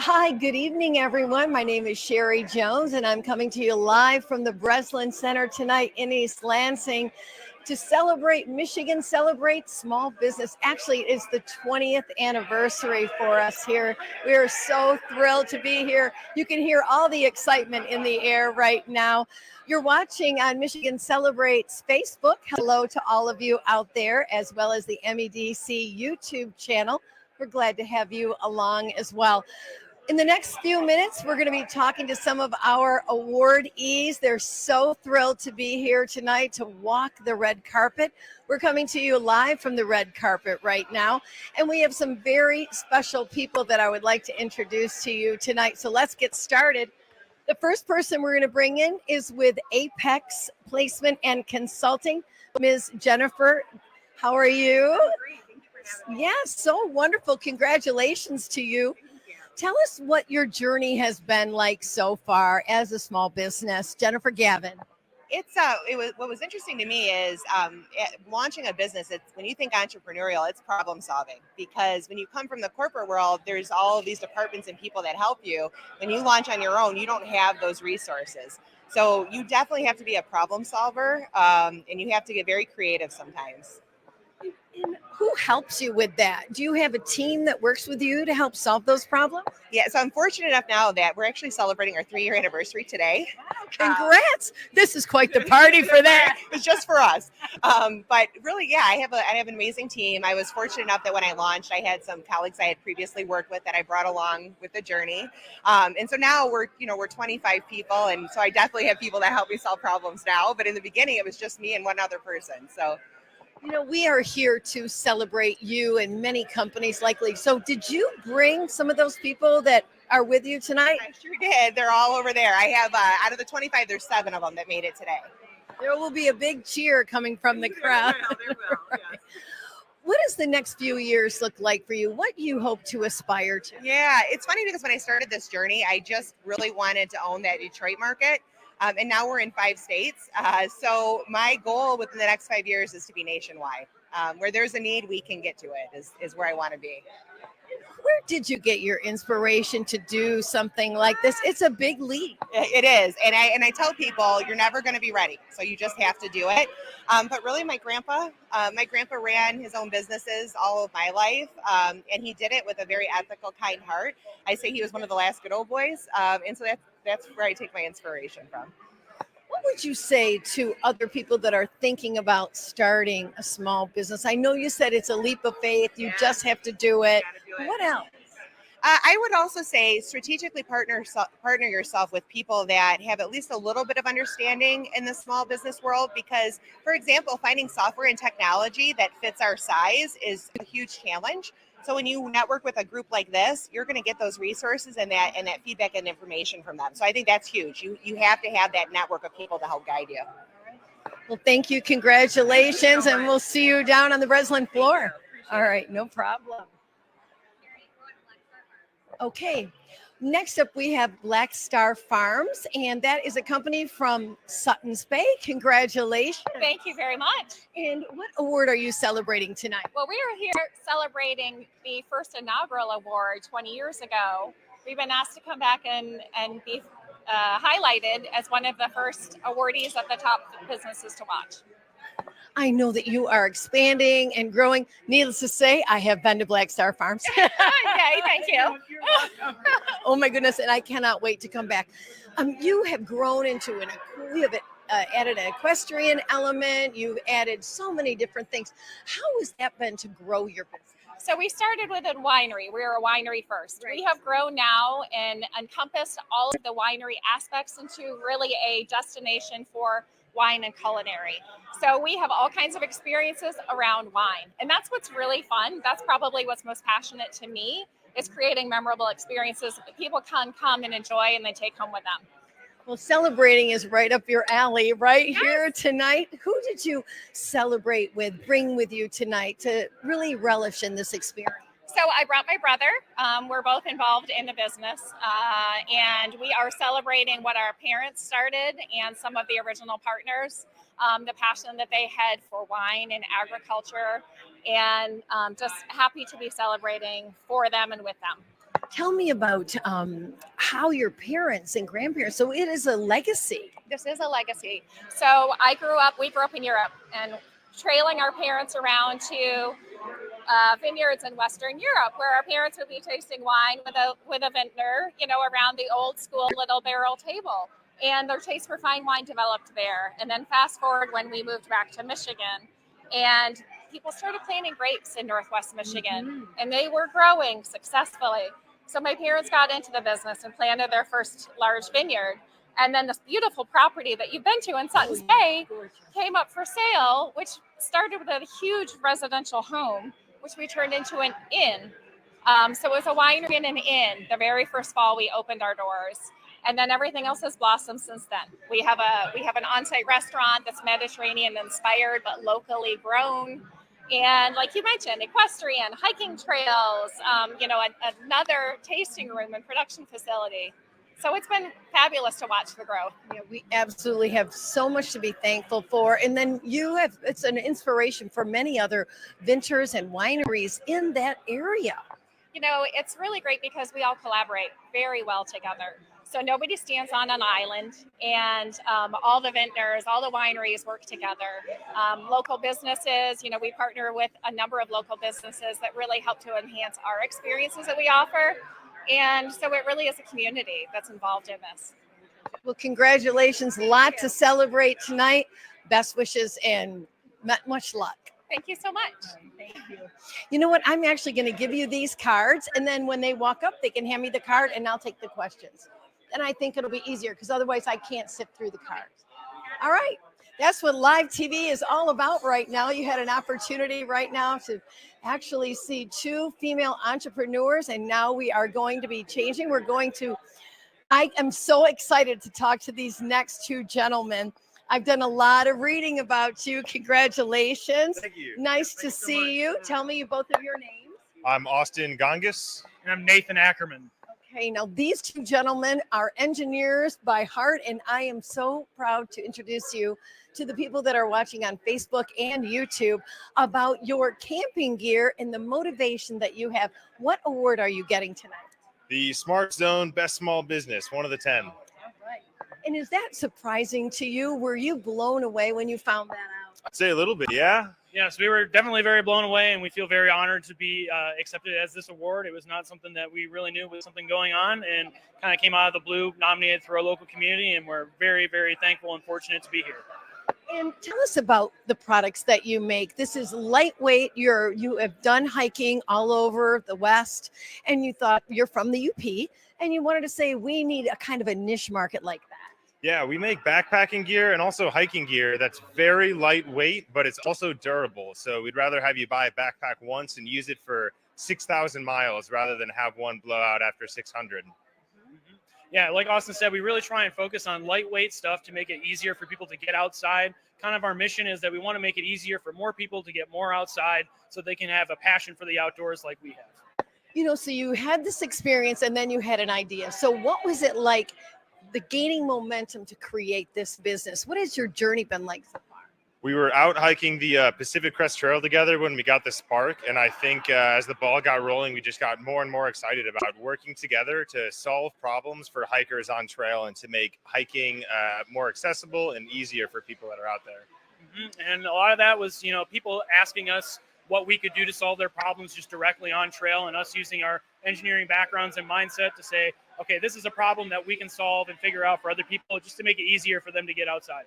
Hi, good evening, everyone. My name is Sherry Jones, and I'm coming to you live from the Breslin Center tonight in East Lansing to celebrate Michigan Celebrate Small Business. Actually, it is the 20th anniversary for us here. We are so thrilled to be here. You can hear all the excitement in the air right now. You're watching on Michigan Celebrate's Facebook. Hello to all of you out there, as well as the MEDC YouTube channel. We're glad to have you along as well. In the next few minutes, we're going to be talking to some of our awardees. They're so thrilled to be here tonight to walk the red carpet. We're coming to you live from the red carpet right now, and we have some very special people that I would like to introduce to you tonight. So let's get started. The first person we're going to bring in is with Apex Placement and Consulting, Ms. Jennifer. How are you? Yeah, so wonderful. Congratulations to you. Tell us what your journey has been like so far as a small business. Jennifer Gavin. What was interesting to me is launching a business. It's when you think entrepreneurial, it's problem solving, because when you come from the corporate world, there's all of these departments and people that help you. When you launch on your own, you don't have those resources. So you definitely have to be a problem solver, and you have to get very creative sometimes. And who helps you with that? Do you have a team that works with you to help solve those problems? Yeah, so I'm fortunate enough now that we're actually celebrating our 3-year anniversary today. Congrats! This is quite the party for that. It's just for us. But really, yeah, I have an amazing team. I was fortunate enough that when I launched, I had some colleagues I had previously worked with that I brought along with the journey. And so now we're 25 people, and so I definitely have people that help me solve problems now. But in the beginning, it was just me and one other person. So. We are here to celebrate you and many companies likely. So did you bring some of those people that are with you tonight? I sure did. They're all over there. I have, out of the 25, there's 7 of them that made it today. There will be a big cheer coming from the crowd. There will, Right. yes. What does the next few years look like for you? What do you hope to aspire to? Yeah, it's funny because when I started this journey, I just really wanted to own that Detroit market. And now we're in 5 states. So my goal within the next 5 years is to be nationwide. Where there's a need, we can get to it, is where I want to be. Where did you get your inspiration to do something like this? It's a big leap. It is. And I tell people, you're never going to be ready. So you just have to do it. But really, my grandpa ran his own businesses all of my life. And he did it with a very ethical, kind heart. I say he was one of the last good old boys. And so that's where I take my inspiration from. What would you say to other people that are thinking about starting a small business? I know you said it's a leap of faith. You just have to do it. What else? I would also say strategically partner yourself with people that have at least a little bit of understanding in the small business world. Because, for example, finding software and technology that fits our size is a huge challenge. So when you network with a group like this, you're going to get those resources and that feedback and information from them. So I think that's huge. You have to have that network of people to help guide you. Well, thank you. Congratulations. And we'll see you down on the Breslin floor. All right. No problem. Okay. Next up, we have Black Star Farms, and that is a company from Suttons Bay. Congratulations. Thank you very much. And what award are you celebrating tonight? Well, we are here celebrating the first inaugural award 20 years ago. We've been asked to come back and be highlighted as one of the first awardees of the top businesses to watch. I know that you are expanding and growing. Needless to say, I have been to Black Star Farms. Okay, thank you. Oh my goodness, and I cannot wait to come back. You have grown into you have added an equestrian element. You've added so many different things. How has that been to grow your business? So we started with a winery. We were a winery first. Right. We have grown now and encompassed all of the winery aspects into really a destination for wine and culinary. So we have all kinds of experiences around wine. And that's what's really fun. That's probably what's most passionate to me, is creating memorable experiences that people can come and enjoy and then take home with them. Well, celebrating is right up your alley right Yes. here tonight. Who did you bring with you tonight to really relish in this experience? So I brought my brother. We're both involved in the business, and we are celebrating what our parents started and some of the original partners, the passion that they had for wine and agriculture, and just happy to be celebrating for them and with them. Tell me about how your parents and grandparents, so it is a legacy. This is a legacy. So we grew up in Europe and trailing our parents around to vineyards in Western Europe, where our parents would be tasting wine with a vintner, around the old school little barrel table. And their taste for fine wine developed there. And then fast forward when we moved back to Michigan, and people started planting grapes in Northwest Michigan, and they were growing successfully. So my parents got into the business and planted their first large vineyard. And then this beautiful property that you've been to in Suttons Bay came up for sale, which started with a huge residential home, which we turned into an inn. So it was a winery and an inn. The very first fall we opened our doors. And then everything else has blossomed since then. We have an on-site restaurant that's Mediterranean inspired but locally grown. And like you mentioned, equestrian, hiking trails, another tasting room and production facility. So it's been fabulous to watch the growth. Yeah, we absolutely have so much to be thankful for. And then it's an inspiration for many other vintners and wineries in that area. It's really great because we all collaborate very well together. So nobody stands on an island, and all the vintners, all the wineries work together. Local businesses, we partner with a number of local businesses that really help to enhance our experiences that we offer. And so it really is a community that's involved in this. Well, congratulations. A lot to celebrate tonight. Best wishes and much luck. Thank you so much. Thank you. You know what? I'm actually going to give you these cards, and then when they walk up, they can hand me the card, and I'll take the questions. And I think it'll be easier because otherwise I can't sift through the cards. All right. That's what live TV is all about right now. You had an opportunity right now to actually see two female entrepreneurs, and now we are going to be changing. I am so excited to talk to these next two gentlemen. I've done a lot of reading about you. Congratulations. Thank you. Nice to see you. Tell me both of your names. I'm Austin Gongas. And I'm Nathan Ackerman. Okay, now these two gentlemen are engineers by heart, and I am so proud to introduce you to the people that are watching on Facebook and YouTube about your camping gear and the motivation that you have. What award are you getting tonight? The Smart Zone Best Small Business, one of the 10. All right. And is that surprising to you? Were you blown away when you found that out? I'd say a little bit, yeah. Yes, we were definitely very blown away, and we feel very honored to be accepted as this award. It was not something that we really knew was something going on, and kind of came out of the blue, nominated through our local community, and we're very, very thankful and fortunate to be here. And tell us about the products that you make. This is lightweight. You have done hiking all over the West, and you thought you're from the UP, and you wanted to say we need a kind of a niche market like that. Yeah, we make backpacking gear and also hiking gear that's very lightweight, but it's also durable. So we'd rather have you buy a backpack once and use it for 6,000 miles rather than have one blow out after 600. Yeah, like Austin said, we really try and focus on lightweight stuff to make it easier for people to get outside. Kind of our mission is that we want to make it easier for more people to get more outside so they can have a passion for the outdoors like we have. So you had this experience and then you had an idea. So what was it like, the gaining momentum to create this business? What has your journey been like so far? We were out hiking the Pacific Crest Trail together when we got the spark. And I think as the ball got rolling, we just got more and more excited about working together to solve problems for hikers on trail and to make hiking more accessible and easier for people that are out there. And a lot of that was, people asking us what we could do to solve their problems just directly on trail, and us using our engineering backgrounds and mindset to say, okay, this is a problem that we can solve and figure out for other people just to make it easier for them to get outside.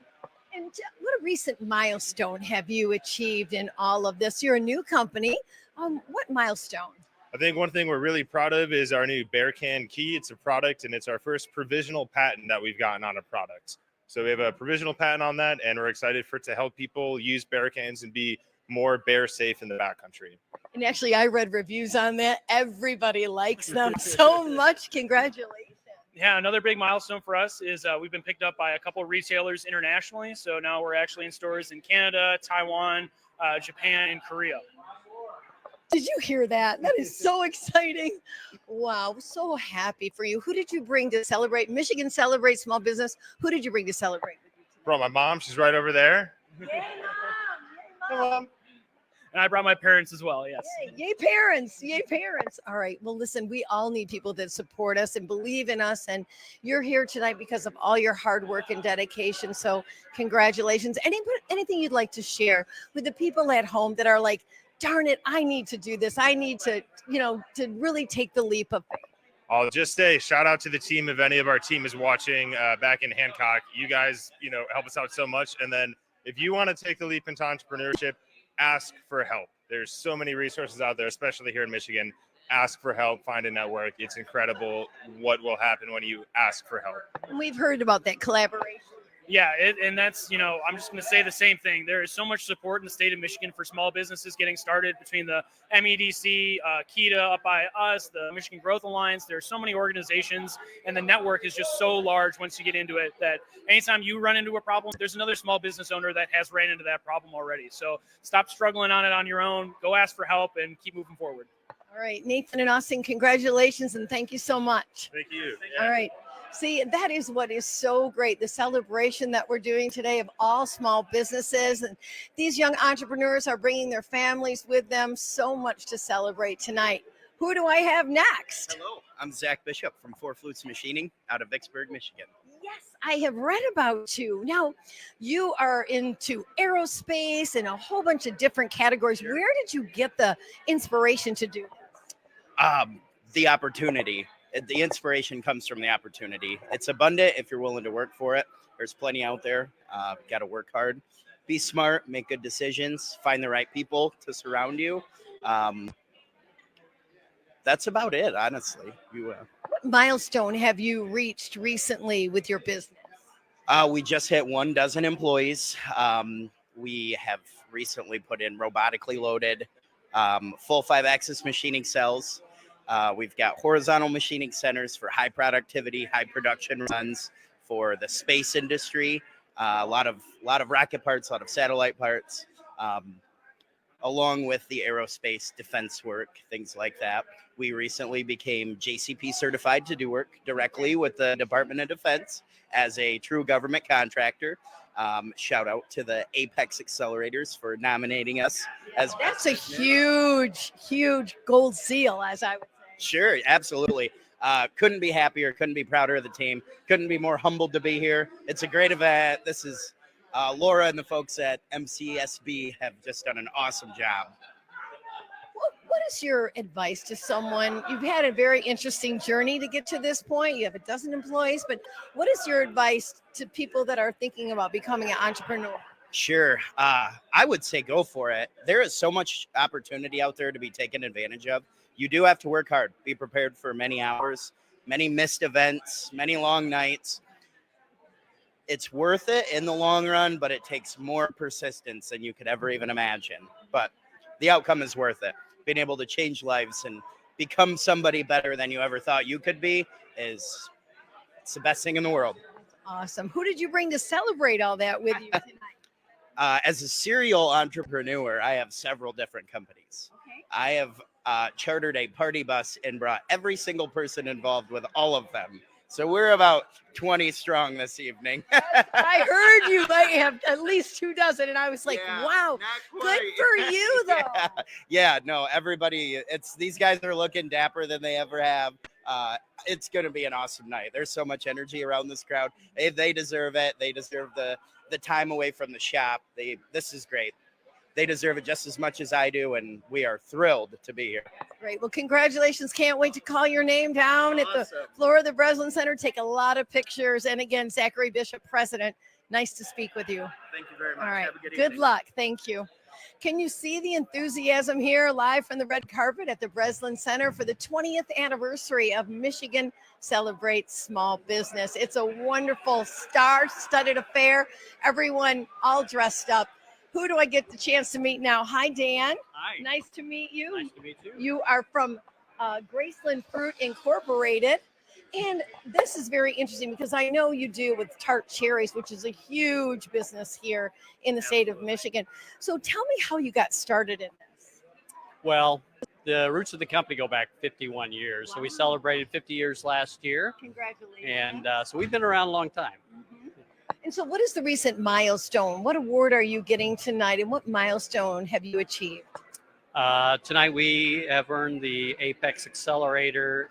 And what a recent milestone have you achieved in all of this? You're a new company. What milestone? I think one thing we're really proud of is our new Bear Can Key. It's a product, and it's our first provisional patent that we've gotten on a product. So we have a provisional patent on that, and we're excited for it to help people use bear cans and be more bear safe in the backcountry. And actually, I read reviews on that. Everybody likes them so much. Congratulations. Yeah, another big milestone for us is we've been picked up by a couple of retailers internationally. So now we're actually in stores in Canada, Taiwan, Japan, and Korea. Did you hear that? That is so exciting. Wow, so happy for you. Who did you bring to celebrate? Michigan Celebrate Small Business. Who did you bring to celebrate with you today? Bro, my mom, she's right over there. Yay, Mom. Yay, Hey, Mom. Mom. And I brought my parents as well. Yes. Yay, parents. Yay, parents. All right. Well, listen, we all need people that support us and believe in us. And you're here tonight because of all your hard work and dedication. So congratulations. Anything you'd like to share with the people at home that are like, darn it, I need to do this. I need to, to really take the leap of faith. I'll just say shout out to the team. If any of our team is watching back in Hancock, you guys, help us out so much. And then if you want to take the leap into entrepreneurship, ask for help. There's so many resources out there, especially here in Michigan. Ask for help, find a network. It's incredible what will happen when you ask for help. We've heard about that collaboration. Yeah, and that's, I'm just going to say the same thing. There is so much support in the state of Michigan for small businesses getting started between the MEDC, KETA up by us, the Michigan Growth Alliance. There are so many organizations, and the network is just so large once you get into it that anytime you run into a problem, there's another small business owner that has ran into that problem already. So stop struggling on it on your own. Go ask for help and keep moving forward. All right, Nathan and Austin, congratulations, and thank you so much. Thank you. All right. See, that is what is so great, the celebration that we're doing today of all small businesses. And these young entrepreneurs are bringing their families with them. So much to celebrate tonight. Who do I have next? Hello, I'm Zach Bishop from Four Flutes Machining out of Vicksburg, Michigan. Yes, I have read about you. Now, you are into aerospace and a whole bunch of different categories. Sure. Where did you get the inspiration to do this? The opportunity. The inspiration comes from the opportunity. It's abundant if you're willing to work for it. There's plenty out there. Got to work hard, be smart, make good decisions, find the right people to surround you. That's about it, honestly. What milestone have you reached recently with your business? We just hit 12 employees. We have recently put in robotically loaded full 5-axis machining cells. We've got horizontal machining centers for high productivity, high production runs for the space industry. A lot of rocket parts, a lot of satellite parts, along with the aerospace defense work, things like that. We recently became JCP certified to do work directly with the Department of Defense as a true government contractor. Shout out to the Apex Accelerators for nominating us as That's a huge gold seal, as I would say. Sure, absolutely. Couldn't be happier, couldn't be prouder of the team, couldn't be more humbled to be here. It's a great event. This is Laura and the folks at MCSB have just done an awesome job. What is your advice to someone? You've had a very interesting journey to get to this point. You have a dozen employees, but what is your advice to people that are thinking about becoming an entrepreneur? Sure. I would say go for it. There is so much opportunity out there to be taken advantage of. You do have to work hard, be prepared for many hours, many missed events, many long nights. It's worth it in the long run, but it takes more persistence than you could ever even imagine. But the outcome is worth it. Being able to change lives and become somebody better than you ever thought you could be it's the best thing in the world. Awesome. Who did you bring to celebrate all that with you tonight? As a serial entrepreneur, I have several different companies. Okay. I have chartered a party bus and brought every single person involved with all of them. So we're about 20 strong this evening. I heard you might have at least 2 dozen, and I was like, Yeah, wow, not good quite. for you, though. Yeah, no, everybody, these guys are looking dapper than they ever have. It's going to be an awesome night. There's so much energy around this crowd. They deserve it. They deserve the time away from the shop. This is great. They deserve it just as much as I do, and we are thrilled to be here. Great. Well, congratulations. Can't wait to call your name down at the floor of the Breslin Center. Take a lot of pictures. And again, Zachary Bishop, President, nice to speak with you. Thank you very much. All right. Have a good Good evening. luck. Thank you. Can you see the enthusiasm here live from the red carpet at the Breslin Center for the 20th anniversary of Michigan Celebrates Small Business? It's a wonderful star-studded affair. Everyone all dressed up. Who do I get the chance to meet now? Hi, Dan. Hi. Nice to meet you. Nice to meet you. You are from Graceland Fruit Incorporated. And this is very interesting because I know you do with tart cherries, which is a huge business here in the state of Michigan. So tell me how you got started in this. Well, the roots of the company go back 51 years. So we celebrated 50 years last year. Congratulations. And so we've been around a long time. And so, what is the recent milestone? What award are you getting tonight, and what milestone have you achieved? Tonight we have earned the Apex Accelerator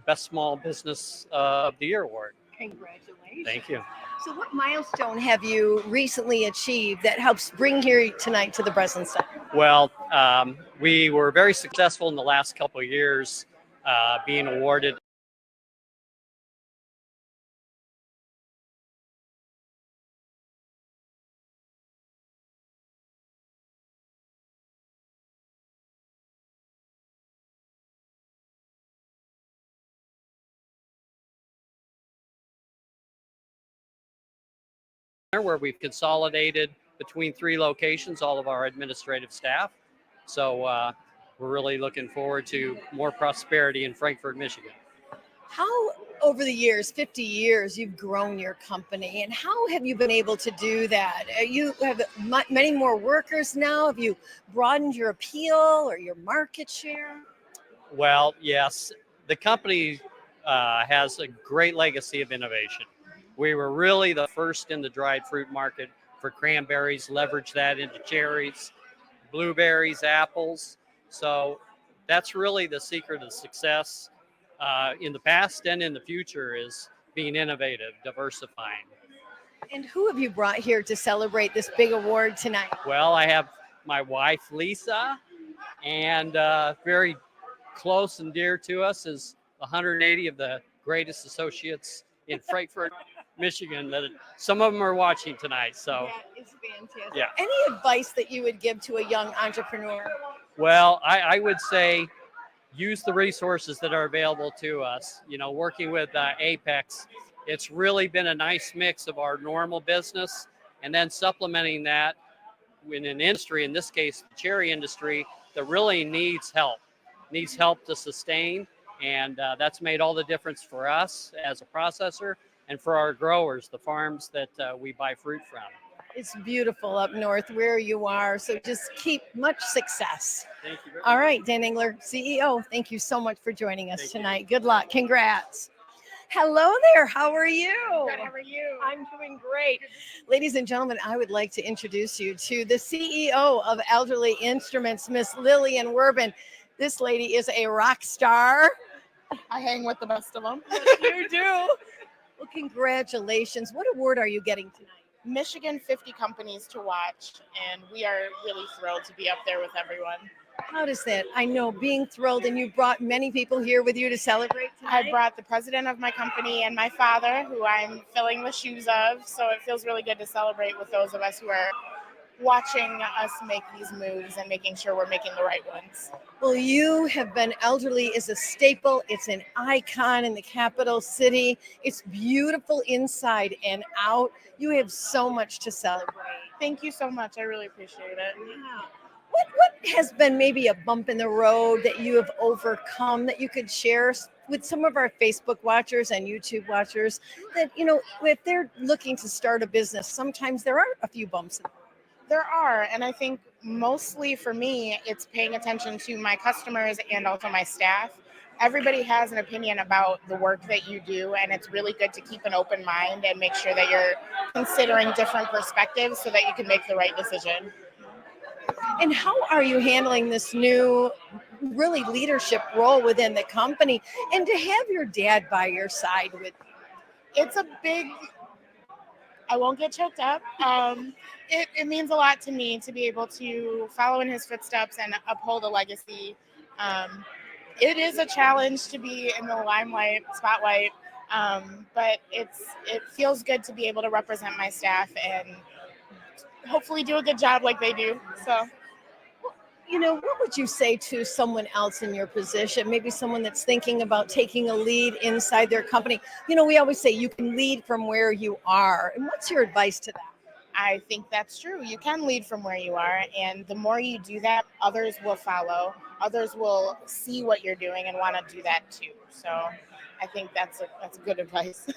Best Small Business of the Year award. Congratulations. Thank you. So, what milestone have you recently achieved that helps bring here tonight to the Breslin Center? Well, we were very successful in the last couple of years being awarded where we've consolidated between 3 locations all of our administrative staff. So we're really looking forward to more prosperity in Frankfort, Michigan. How, over the years, 50 years, you've grown your company, and how have you been able to do that? You have many more workers now. Have you broadened your appeal or your market share? Well, yes, the company has a great legacy of innovation. We were really the first in the dried fruit market for cranberries, leverage that into cherries, blueberries, apples. So that's really the secret of success in the past and in the future, is being innovative, diversifying. And who have you brought here to celebrate this big award tonight? Well, I have my wife, Lisa, and very close and dear to us is 180 of the greatest associates in Frankfort, Michigan, that some of them are watching tonight. So that is fantastic. Yeah. Any advice that you would give to a young entrepreneur? Well, I would say use the resources that are available to us. You know, working with Apex, it's really been a nice mix of our normal business and then supplementing that in an industry, in this case, the cherry industry, that really needs help to sustain. And that's made all the difference for us as a processor and for our growers, the farms that we buy fruit from. It's beautiful up north where you are, so just keep much success. Thank you very All much. right, Dan Engler, CEO, thank you so much for joining us Thank you. tonight. Good luck. Congrats. Hello there. How are you? Good. How are you? I'm doing great. Ladies and gentlemen, I would like to introduce you to the CEO of Elderly Instruments, Miss Lillian Werbin. This lady is a rock star. I hang with the best of them. You do. Well, congratulations. What award are you getting tonight? Michigan 50 companies to watch, and we are really thrilled to be up there with everyone. How does that? I know, being thrilled, and you brought many people here with you to celebrate tonight. I brought the president of my company and my father, who I'm filling the shoes of, so it feels really good to celebrate with those of us who are watching us make these moves and making sure we're making the right ones. Well, you have been Elderly is a staple. It's an icon in the capital city. It's beautiful inside and out. You have so much to celebrate. Thank you so much. I really appreciate it. Yeah. What has been maybe a bump in the road that you have overcome that you could share with some of our Facebook watchers and YouTube watchers that, you know, if they're looking to start a business, sometimes there are a few bumps in the road. There are, and I think mostly for me, it's paying attention to my customers and also my staff. Everybody has an opinion about the work that you do, and it's really good to keep an open mind and make sure that you're considering different perspectives so that you can make the right decision. And how are you handling this new, really leadership role within the company, and to have your dad by your side with you? It's a big, I won't get choked up. It means a lot to me to be able to follow in his footsteps and uphold a legacy. It is a challenge to be in the spotlight, but it feels good to be able to represent my staff and hopefully do a good job like they do. So, You know, what would you say to someone else in your position, maybe someone that's thinking about taking a lead inside their company? You know, we always say you can lead from where you are. And what's your advice to that? I think that's true. You can lead from where you are, and the more you do that, others will follow. Others will see what you're doing and want to do that too. So I think that's good advice.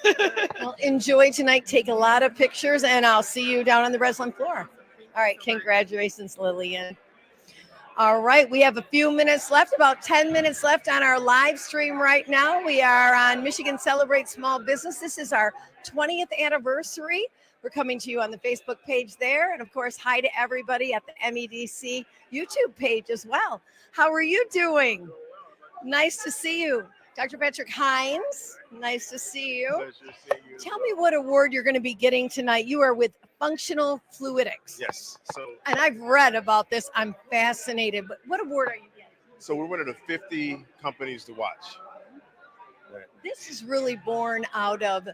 Well, enjoy tonight. Take a lot of pictures, and I'll see you down on the Breslin floor. All right. Congratulations, Lillian. All right. We have a few minutes left, about 10 minutes left on our live stream right now. We are on Michigan Celebrate Small Business. This is our 20th anniversary. We're coming to you on the Facebook page there. And of course, hi to everybody at the MEDC YouTube page as well. How are you doing? Nice to see you. Dr. Patrick Hines, nice to see you. Pleasure seeing you. Tell me what award you're going to be getting tonight. You are with Functional Fluidics. Yes. And I've read about this. I'm fascinated. But what award are you getting? So we're one of the 50 companies to watch. Right. This is really born out of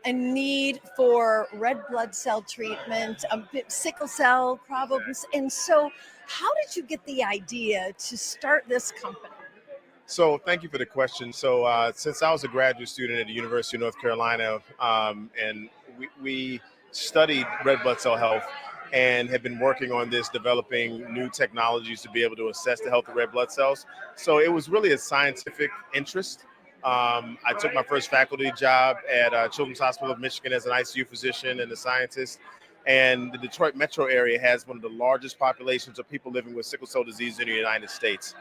a need for red blood cell treatment, sickle cell problems. And so how did you get the idea to start this company? So thank you for the question. So since I was a graduate student at the University of North Carolina, and we studied red blood cell health and have been working on this, developing new technologies to be able to assess the health of red blood cells. So it was really a scientific interest. I took my first faculty job at Children's Hospital of Michigan as an ICU physician and a scientist. And the Detroit metro area has one of the largest populations of people living with sickle cell disease in the United States.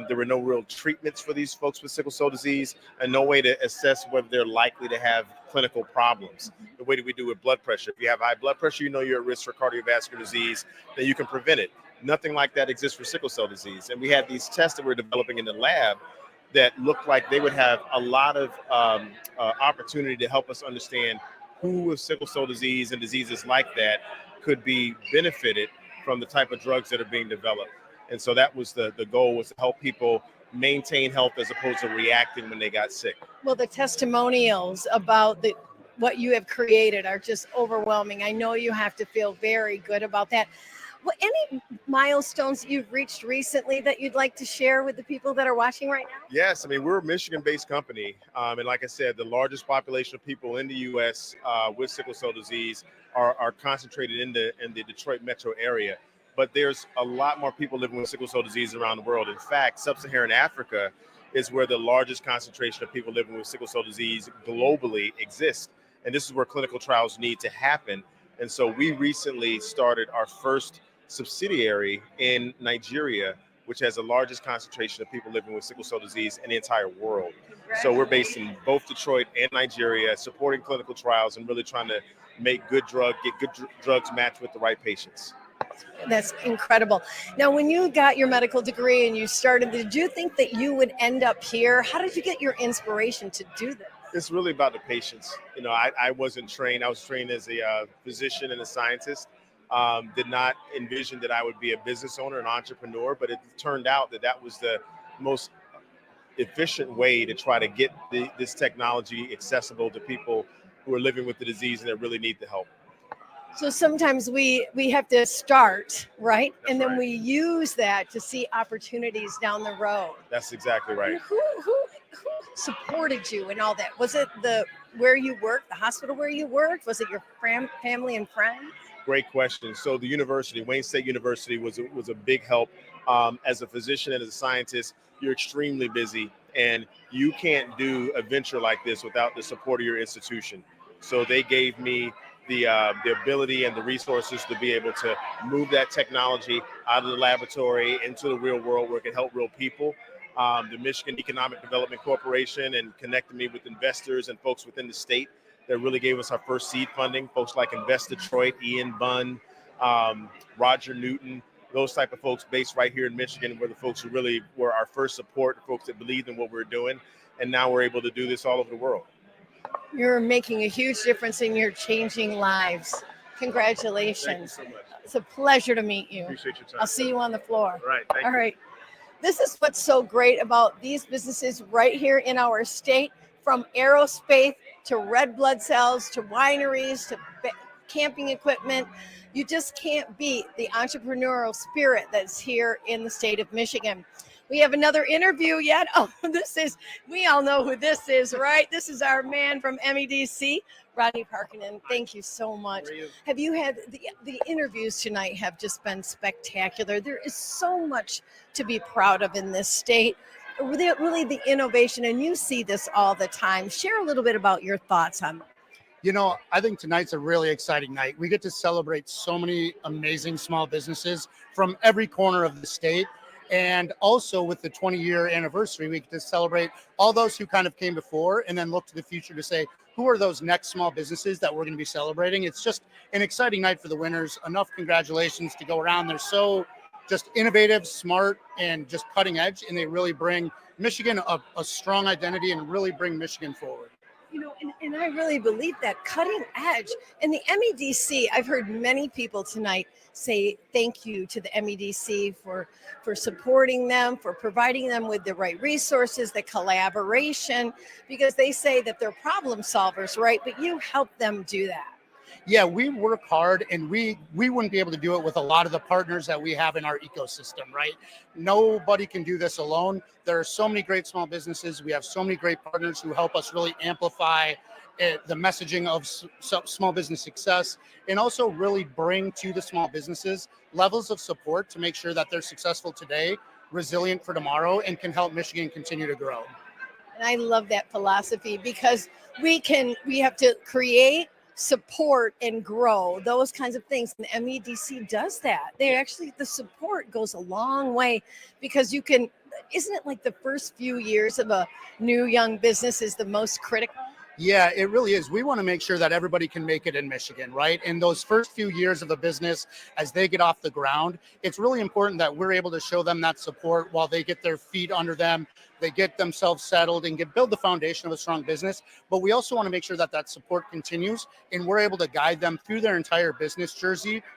There were no real treatments for these folks with sickle cell disease and no way to assess whether they're likely to have clinical problems. The way that we do with blood pressure. If you have high blood pressure, you know you're at risk for cardiovascular disease, then you can prevent it. Nothing like that exists for sickle cell disease. And we had these tests that we're developing in the lab that looked like they would have a lot of opportunity to help us understand who with sickle cell disease and diseases like that could be benefited from the type of drugs that are being developed. And so that was the goal, was to help people maintain health as opposed to reacting when they got sick. Well, the testimonials about what you have created are just overwhelming. I know you have to feel very good about that. Well, any milestones that you've reached recently that you'd like to share with the people that are watching right now? Yes, I mean, we're a Michigan-based company. And like I said, the largest population of people in the U.S. With sickle cell disease are concentrated in the Detroit metro area. But there's a lot more people living with sickle cell disease around the world. In fact, sub-Saharan Africa is where the largest concentration of people living with sickle cell disease globally exists. And this is where clinical trials need to happen. And so we recently started our first subsidiary in Nigeria, which has the largest concentration of people living with sickle cell disease in the entire world. So we're based in both Detroit and Nigeria, supporting clinical trials and really trying to make get good drugs matched with the right patients. That's incredible. Now, when you got your medical degree and you started, did you think that you would end up here? How did you get your inspiration to do this? It's really about the patients. You know, I wasn't trained. I was trained as a physician and a scientist. Did not envision that I would be a business owner, an entrepreneur, but it turned out that was the most efficient way to try to get this technology accessible to people who are living with the disease and that really need the help. So sometimes we have to start, right? That's and then right. we use that to see opportunities down the road. That's exactly right. Who supported you and all that? Was it where you worked, the hospital where you worked? Was it your family and friends? Great question. So the university, Wayne State University, was a big help. As a physician and as a scientist, you're extremely busy, and you can't do a venture like this without the support of your institution. So they gave me the ability and the resources to be able to move that technology out of the laboratory into the real world where it can help real people. The Michigan Economic Development Corporation and connected me with investors and folks within the state that really gave us our first seed funding, folks like Invest Detroit, Ian Bunn, Roger Newton, those type of folks based right here in Michigan were the folks who really were our first support, folks that believed in what we were doing. And now we're able to do this all over the world. You're making a huge difference and you're changing lives. Congratulations. Thank you so much. It's a pleasure to meet you. Appreciate your time. I'll see you on the floor. All right. Thank All you. right. This is what's so great about these businesses right here in our state, from aerospace to red blood cells to wineries to camping equipment. You just can't beat the entrepreneurial spirit that's here in the state of Michigan. We have another interview yet. Oh, we all know who this is, right? This is our man from MEDC, Rodney Parkinen. Thank you so much. Have you had the interviews tonight have just been spectacular. There is so much to be proud of in this state. Really the innovation, and you see this all the time. Share a little bit about your thoughts on that. You know, I think tonight's a really exciting night. We get to celebrate so many amazing small businesses from every corner of the state. And also with the 20-year anniversary, we get to celebrate all those who kind of came before and then look to the future to say, who are those next small businesses that we're going to be celebrating? It's just an exciting night for the winners. Enough congratulations to go around. They're so just innovative, smart, and just cutting edge, and they really bring Michigan a strong identity and really bring Michigan forward. You know, and I really believe that cutting edge. And the MEDC, I've heard many people tonight say thank you to the MEDC for supporting them, for providing them with the right resources, the collaboration, because they say that they're problem solvers, right? But you help them do that. Yeah, we work hard, and we wouldn't be able to do it with a lot of the partners that we have in our ecosystem, right? Nobody can do this alone. There are so many great small businesses. We have so many great partners who help us really amplify the messaging of small business success, and also really bring to the small businesses levels of support to make sure that they're successful today, resilient for tomorrow, and can help Michigan continue to grow. And I love that philosophy, because we have to create, support, and grow, those kinds of things. And the MEDC does that. The support goes a long way, because isn't it like the first few years of a new young business is the most critical? Yeah, it really is. We want to make sure that everybody can make it in Michigan, right? In those first few years of a business, as they get off the ground, it's really important that we're able to show them that support while they get their feet under them, they get themselves settled and build the foundation of a strong business. But we also want to make sure that that support continues, and we're able to guide them through their entire business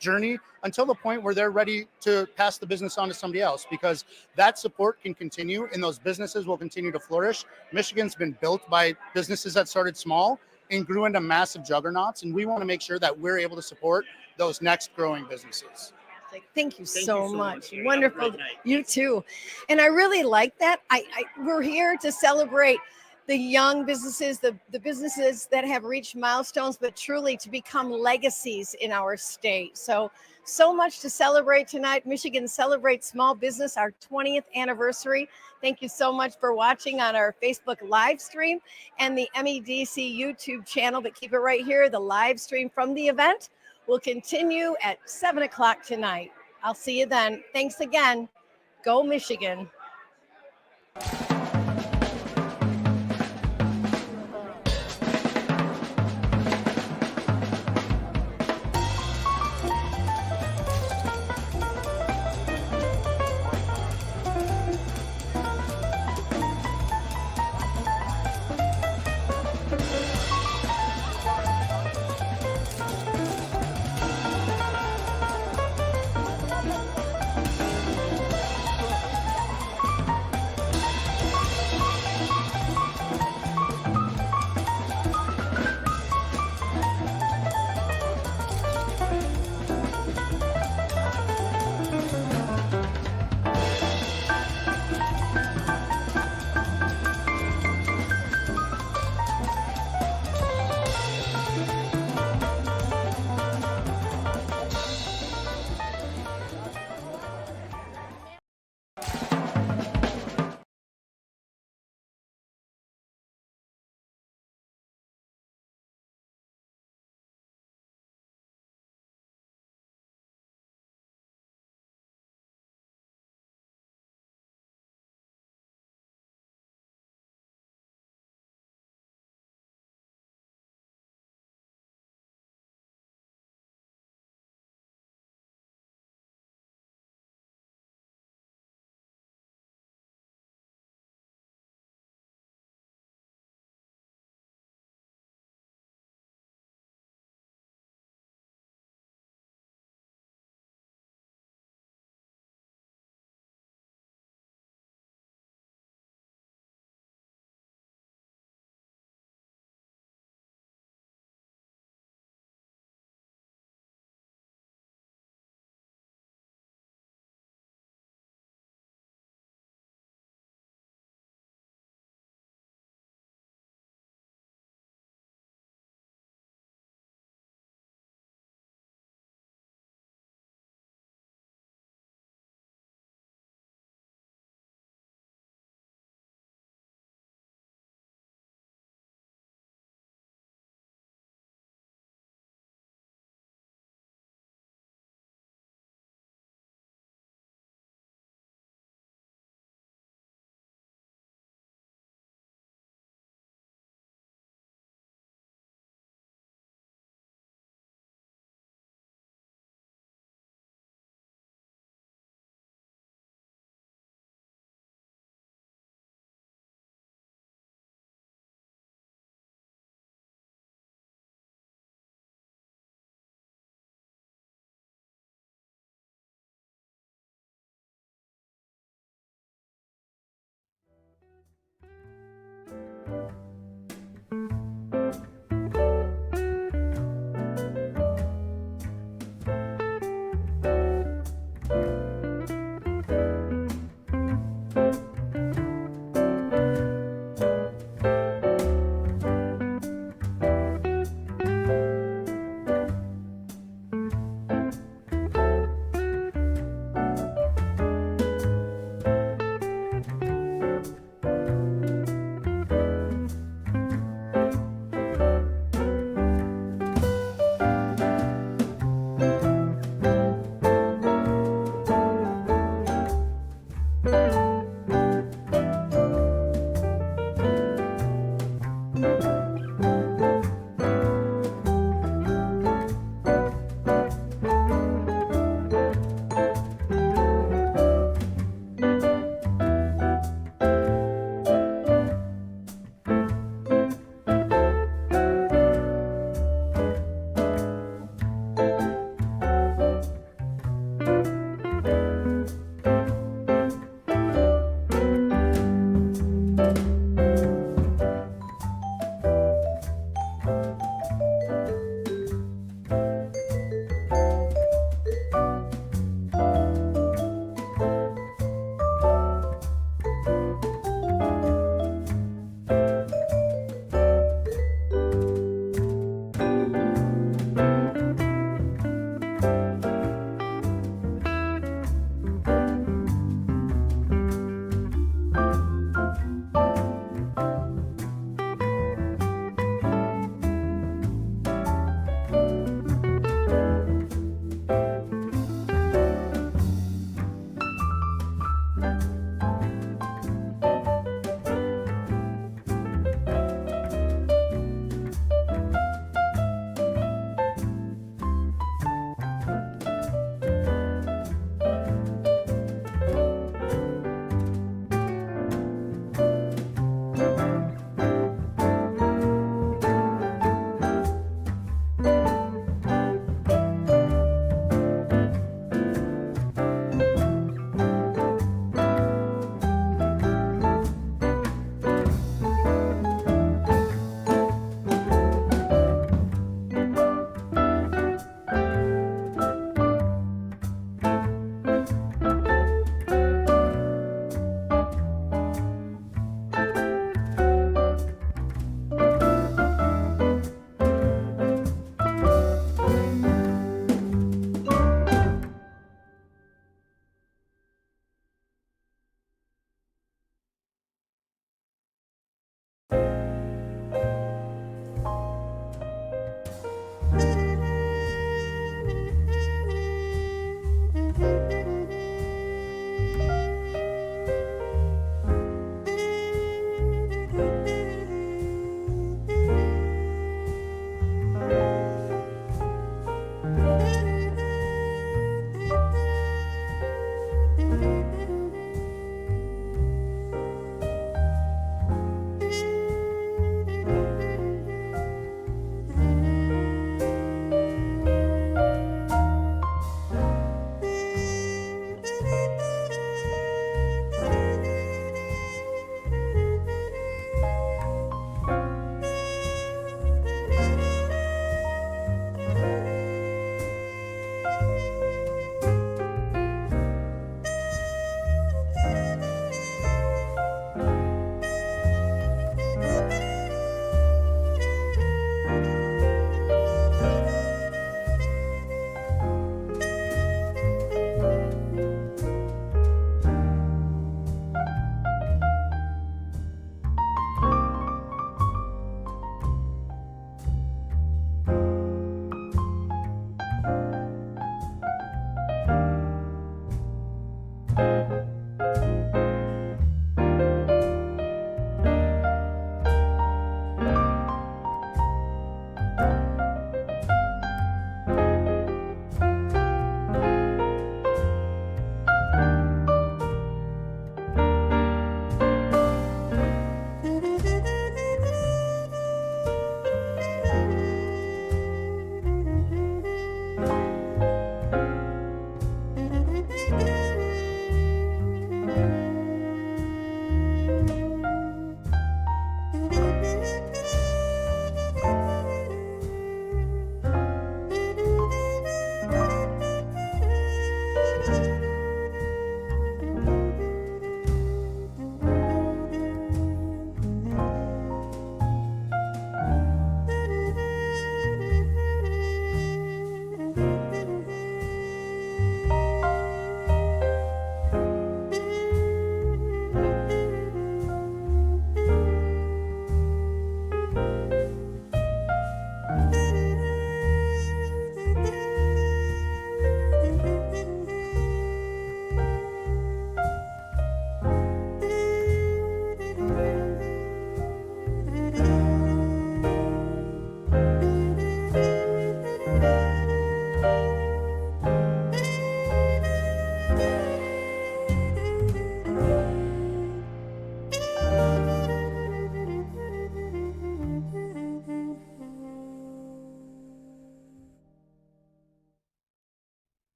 journey until the point where they're ready to pass the business on to somebody else, because that support can continue and those businesses will continue to flourish. Michigan's been built by businesses that started small and grew into massive juggernauts, and we want to make sure that we're able to support those next growing businesses. Thank you so much. Wonderful. You too. And I really like that. We're here to celebrate the young businesses, the businesses that have reached milestones, but truly to become legacies in our state. So much to celebrate tonight. Michigan celebrates small business, our 20th anniversary. Thank you so much for watching on our Facebook live stream and the MEDC YouTube channel. But keep it right here. The live stream from the event will continue at 7 o'clock tonight. I'll see you then. Thanks again. Go Michigan.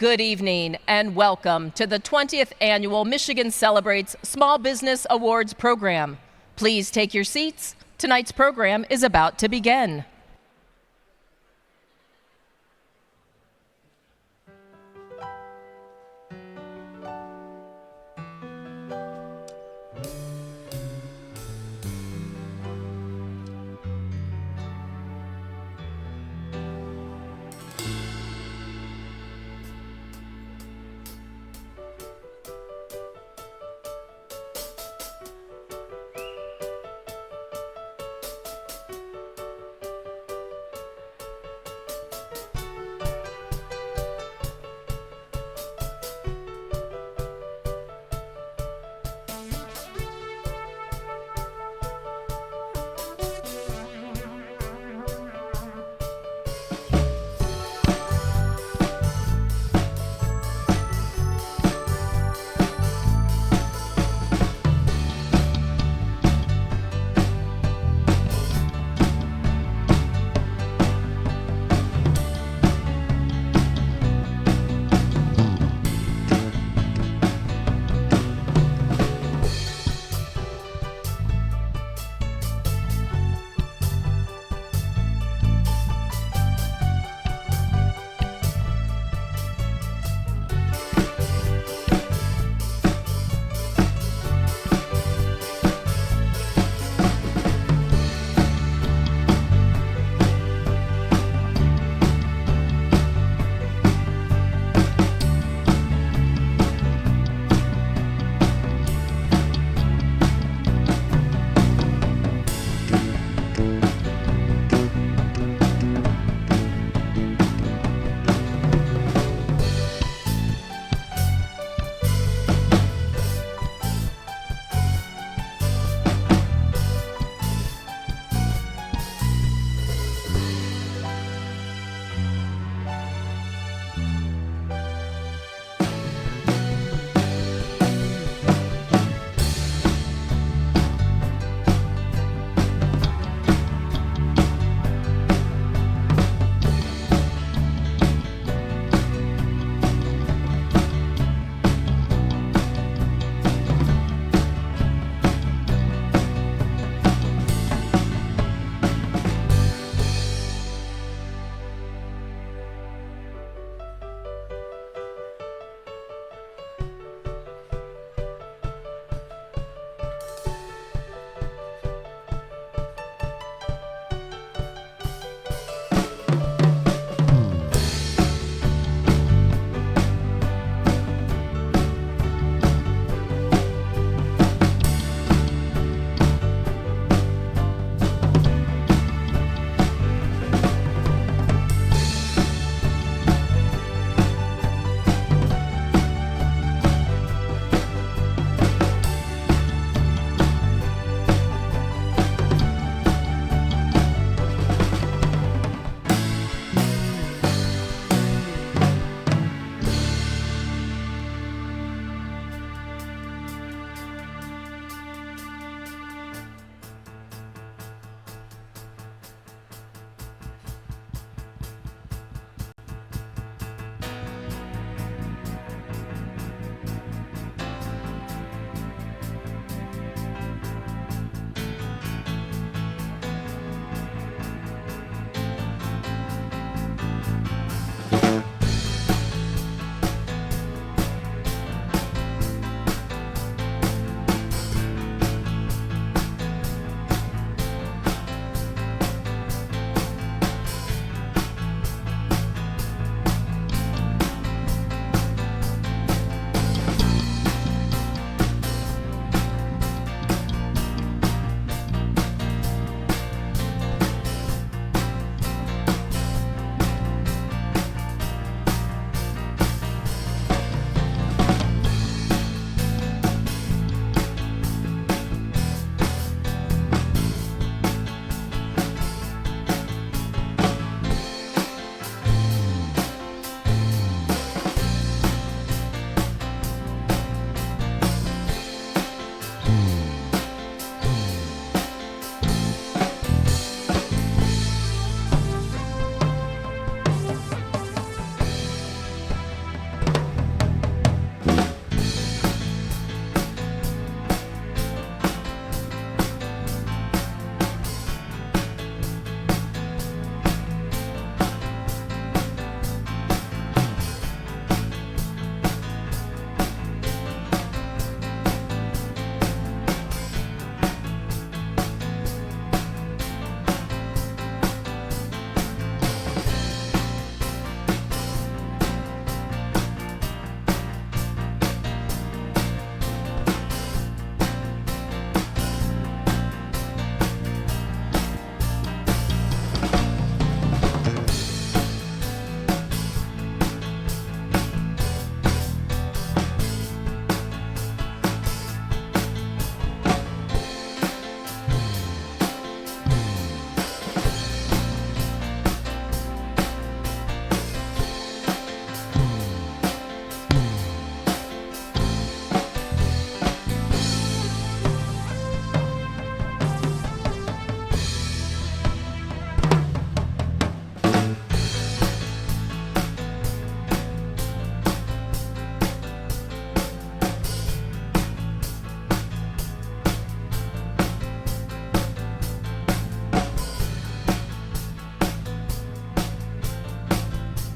Good evening and welcome to the 20th Annual Michigan Celebrates Small Business Awards program. Please take your seats. Tonight's program is about to begin.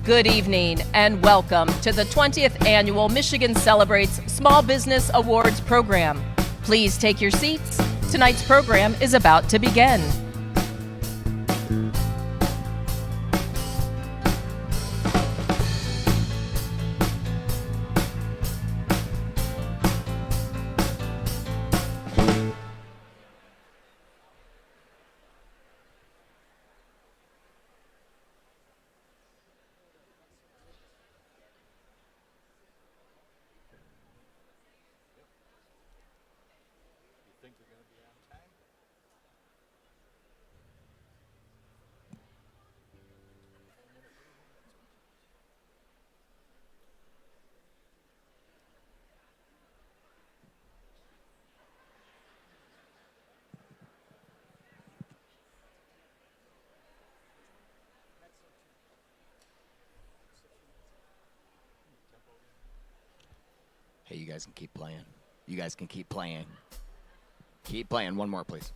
Good evening and welcome to the 20th Annual Michigan Celebrates Small Business Awards program. Please take your seats. Tonight's program is about to begin. Hey, you guys can keep playing. You guys can keep playing. Keep playing. One more, please.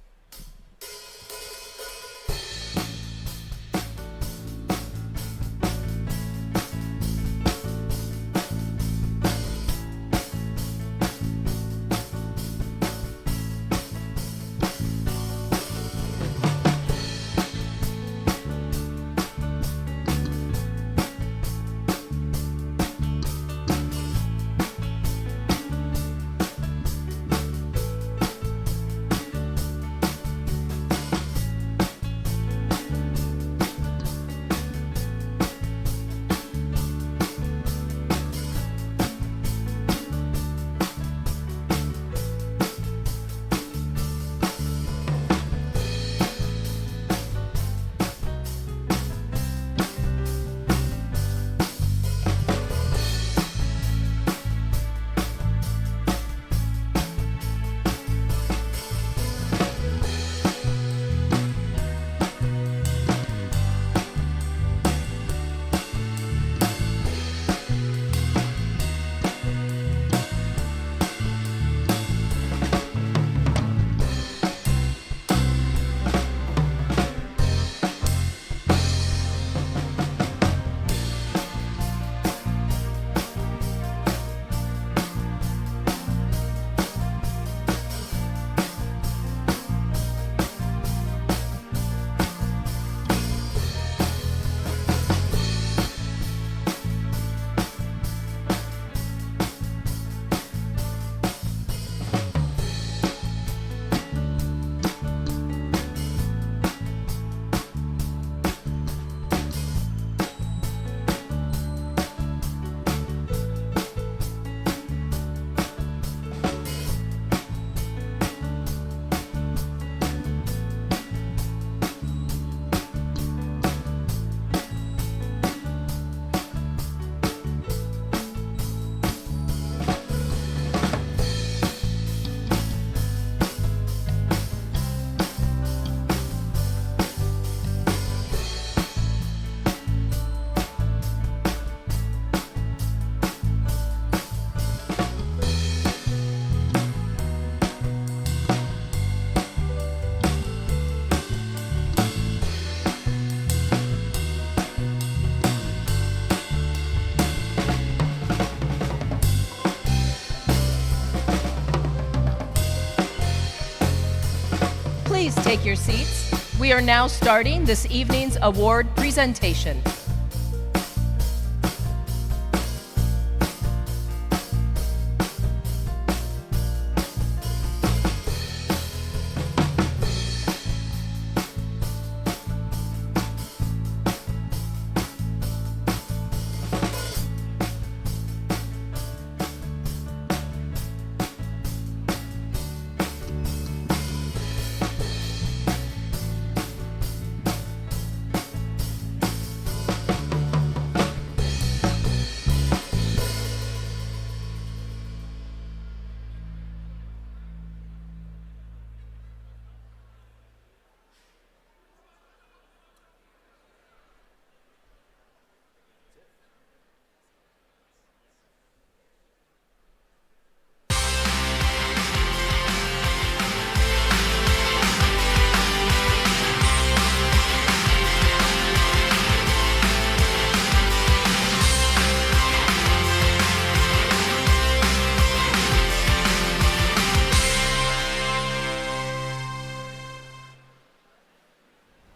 Please take your seats. We are now starting this evening's award presentation.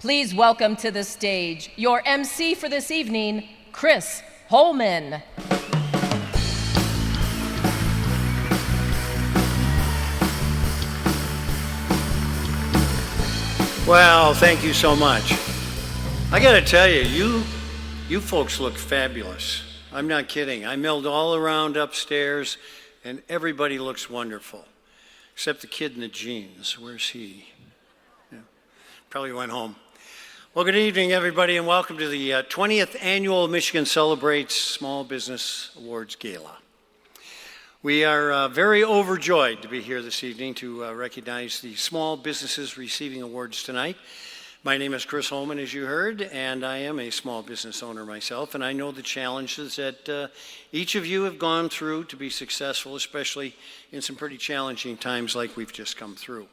Please welcome to the stage your MC for this evening, Chris Holman. Well, thank you so much. I got to tell you, you folks look fabulous. I'm not kidding. I milled all around upstairs, and everybody looks wonderful, except the kid in the jeans. Where's he? Yeah, probably went home. Well, good evening, everybody, and welcome to the 20th Annual Michigan Celebrates Small Business Awards Gala. We are very overjoyed to be here this evening to recognize the small businesses receiving awards tonight. My name is Chris Holman, as you heard, and I am a small business owner myself, and I know the challenges that each of you have gone through to be successful, especially in some pretty challenging times like we've just come through.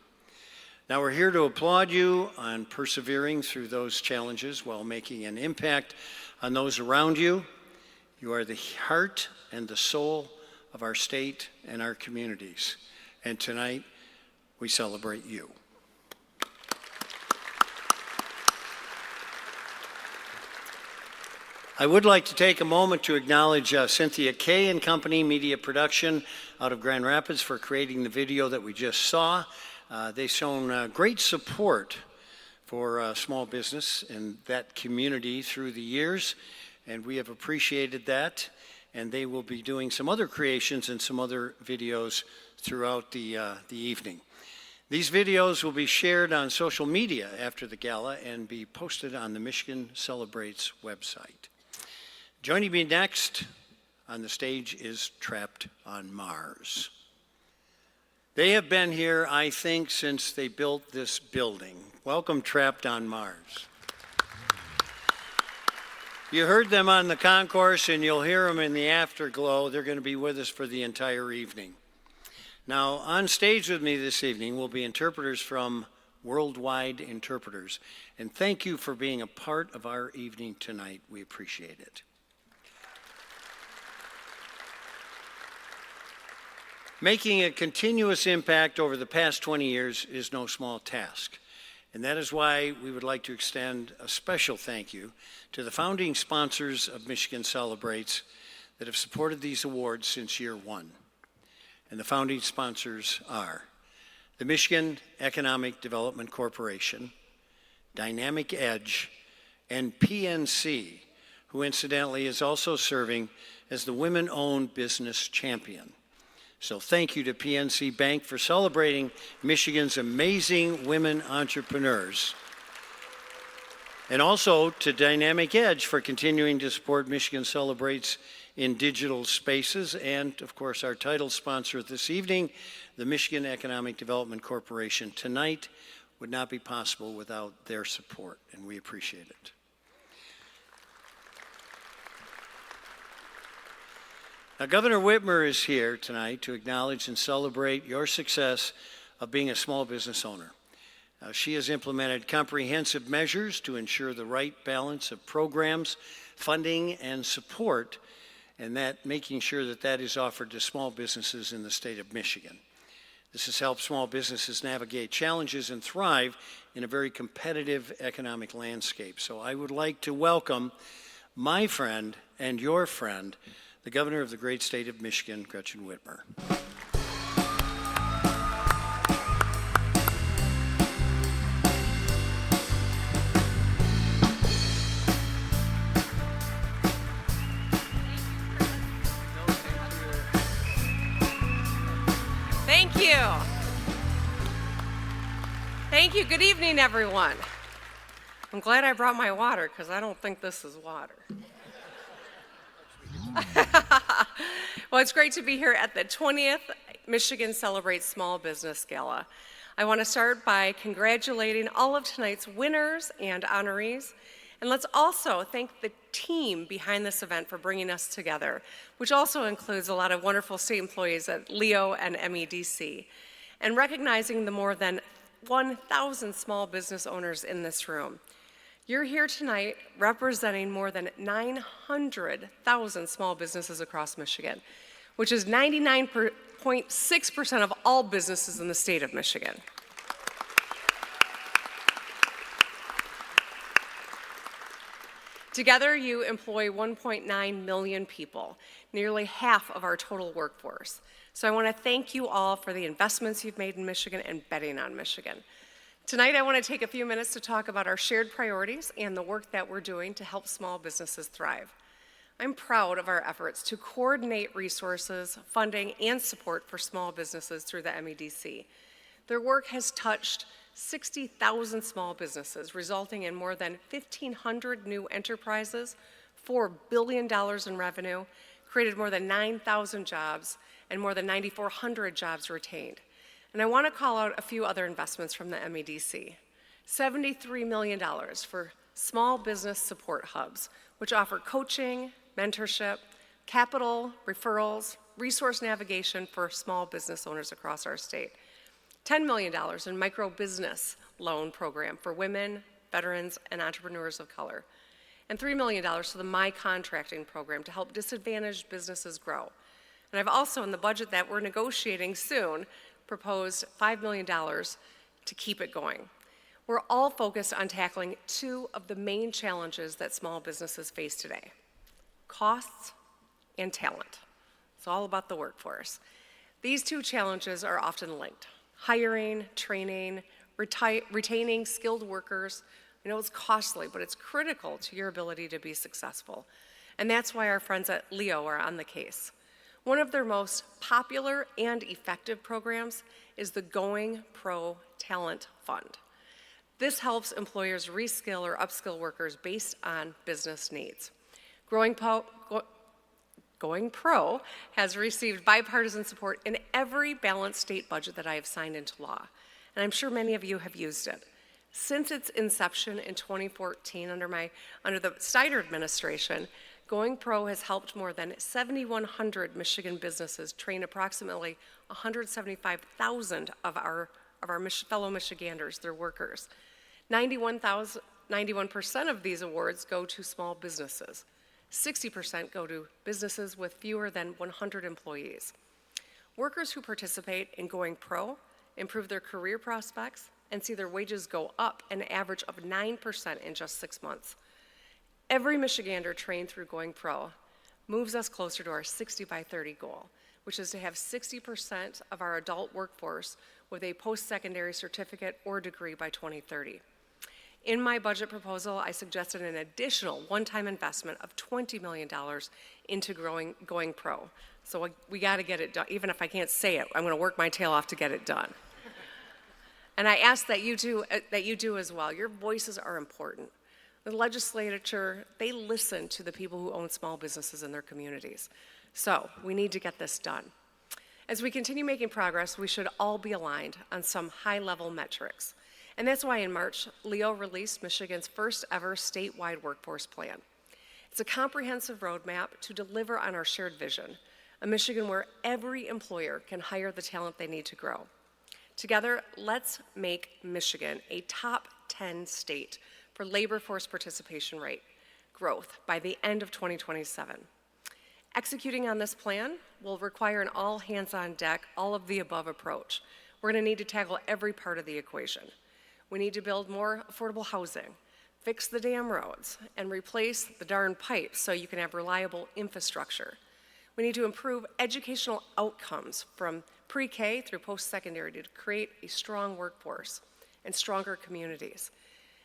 Now, we're here to applaud you on persevering through those challenges while making an impact on those around you. You are the heart and the soul of our state and our communities, and tonight we celebrate you. I would like to take a moment to acknowledge Cynthia Kay and Company Media Production out of Grand Rapids for creating the video that we just saw. They've shown great support for small business and that community through the years, and we have appreciated that. And they will be doing some other creations and some other videos throughout the evening. These videos will be shared on social media after the gala and be posted on the Michigan Celebrates website. Joining me next on the stage is Trapped on Mars. They have been here, I think, since they built this building. Welcome, Trapped on Mars. You heard them on the concourse, and you'll hear them in the afterglow. They're going to be with us for the entire evening. Now, on stage with me this evening will be interpreters from Worldwide Interpreters. And thank you for being a part of our evening tonight. We appreciate it. Making a continuous impact over the past 20 years is no small task. And that is why we would like to extend a special thank you to the founding sponsors of Michigan Celebrates that have supported these awards since year one. And the founding sponsors are the Michigan Economic Development Corporation, Dynamic Edge, and PNC, who incidentally is also serving as the Women-Owned Business Champion. So thank you to PNC Bank for celebrating Michigan's amazing women entrepreneurs. And also to Dynamic Edge for continuing to support Michigan Celebrates in digital spaces. And of course, our title sponsor this evening, the Michigan Economic Development Corporation. Tonight would not be possible without their support, and we appreciate it. Now, Governor Whitmer is here tonight to acknowledge and celebrate your success of being a small business owner. She has implemented comprehensive measures to ensure the right balance of programs, funding, and support, and that making sure that that is offered to small businesses in the state of Michigan. This has helped small businesses navigate challenges and thrive in a very competitive economic landscape. So I would like to welcome my friend and your friend, the Governor of the great state of Michigan, Gretchen Whitmer. Thank you. Thank you. Good evening, everyone. I'm glad I brought my water because I don't think this is water. Well, it's great to be here at the 20th Michigan Celebrates Small Business Gala. I want to start by congratulating all of tonight's winners and honorees. And let's also thank the team behind this event for bringing us together, which also includes a lot of wonderful state employees at LEO and MEDC, and recognizing the more than 1,000 small business owners in this room. You're here tonight representing more than 900,000 small businesses across Michigan, which is 99.6% of all businesses in the state of Michigan. Together, you employ 1.9 million people, nearly half of our total workforce. So I want to thank you all for the investments you've made in Michigan and betting on Michigan. Tonight, I want to take a few minutes to talk about our shared priorities and the work that we're doing to help small businesses thrive. I'm proud of our efforts to coordinate resources, funding, and support for small businesses through the MEDC. Their work has touched 60,000 small businesses, resulting in more than 1,500 new enterprises, $4 billion in revenue, created more than 9,000 jobs, and more than 9,400 jobs retained. And I want to call out a few other investments from the MEDC. $73 million for small business support hubs, which offer coaching, mentorship, capital, referrals, resource navigation for small business owners across our state. $10 million in micro business loan program for women, veterans, and entrepreneurs of color. And $3 million to the My Contracting program to help disadvantaged businesses grow. And I've also, in the budget that we're negotiating soon, proposed $5 million to keep it going. We're all focused on tackling two of the main challenges that small businesses face today: costs and talent. It's all about the workforce. These two challenges are often linked: hiring, training, retaining skilled workers. I know it's costly, but it's critical to your ability to be successful. And that's why our friends at Leo are on the case. One of their most popular and effective programs is the Going Pro Talent Fund. This helps employers reskill or upskill workers based on business needs. Going Pro has received bipartisan support in every balanced state budget that I have signed into law, and I'm sure many of you have used it. Since its inception in 2014 under the Steiner administration, Going Pro has helped more than 7,100 Michigan businesses train approximately 175,000 of our fellow Michiganders, their workers. 91% of these awards go to small businesses. 60% go to businesses with fewer than 100 employees. Workers who participate in Going Pro improve their career prospects and see their wages go up an average of 9% in just 6 months. Every Michigander trained through Going Pro moves us closer to our 60 by 30 goal, which is to have 60% of our adult workforce with a post-secondary certificate or degree by 2030. In my budget proposal, I suggested an additional one-time investment of $20 million into Going Pro. So we got to get it done. Even if I can't say it, I'm going to work my tail off to get it done. And I ask that you do as well. Your voices are important. The legislature, they listen to the people who own small businesses in their communities. So we need to get this done. As we continue making progress, we should all be aligned on some high-level metrics. And that's why in March, Leo released Michigan's first ever statewide workforce plan. It's a comprehensive roadmap to deliver on our shared vision, a Michigan where every employer can hire the talent they need to grow. Together, let's make Michigan a top 10 state for labor force participation rate growth by the end of 2027. Executing on this plan will require an all hands on deck, all of the above approach. We're going to need to tackle every part of the equation. We need to build more affordable housing, fix the damn roads, and replace the darn pipes so you can have reliable infrastructure. We need to improve educational outcomes from pre-K through post-secondary to create a strong workforce and stronger communities.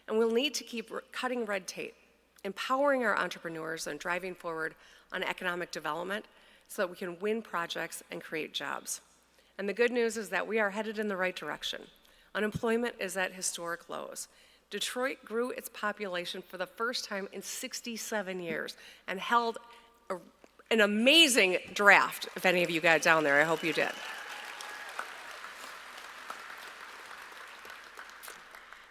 And we'll need to keep cutting red tape, empowering our entrepreneurs and driving forward on economic development so that we can win projects and create jobs. And the good news is that we are headed in the right direction. Unemployment is at historic lows. Detroit grew its population for the first time in 67 years and held an amazing draft. If any of you got down there, I hope you did.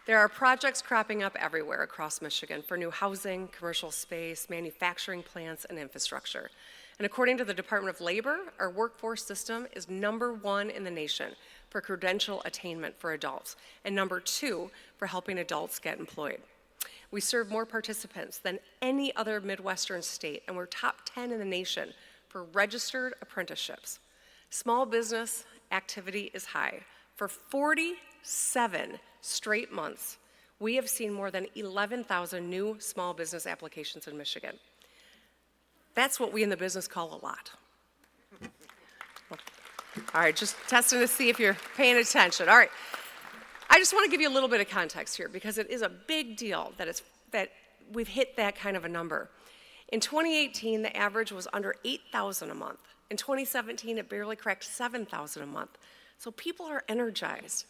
There are projects cropping up everywhere across Michigan for new housing, commercial space, manufacturing plants, and infrastructure. And according to the Department of Labor, our workforce system is #1 in the nation for credential attainment for adults and #2 for helping adults get employed. We serve more participants than any other Midwestern state, and we're top 10 in the nation for registered apprenticeships. Small business activity is high. For 47 straight months, We have seen more than 11,000 new small business applications in Michigan. That's what we in the business call a lot. All right, just testing to see if you're paying attention. All right, I just want to give you a little bit of context here because it is a big deal that we've hit that kind of a number. In 2018, the average was under 8,000 a month. In 2017, it barely cracked 7,000 a month. So people are energized,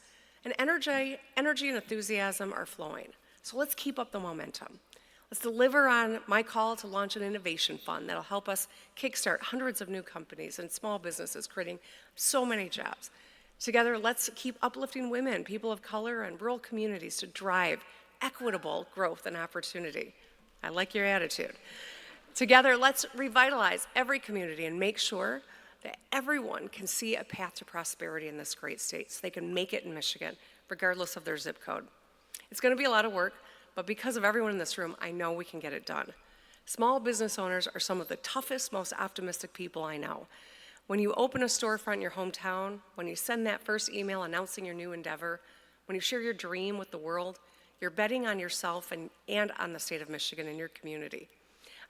and energy and enthusiasm are flowing. So let's keep up the momentum. Let's deliver on my call to launch an innovation fund that'll help us kickstart hundreds of new companies and small businesses, creating so many jobs. Together, let's keep uplifting women, people of color, and rural communities to drive equitable growth and opportunity. I like your attitude. Together, let's revitalize every community and make sure that everyone can see a path to prosperity in this great state so they can make it in Michigan, regardless of their zip code. It's going to be a lot of work, but because of everyone in this room, I know we can get it done. Small business owners are some of the toughest, most optimistic people I know. When you open a storefront in your hometown, when you send that first email announcing your new endeavor, when you share your dream with the world, you're betting on yourself and on the state of Michigan and your community.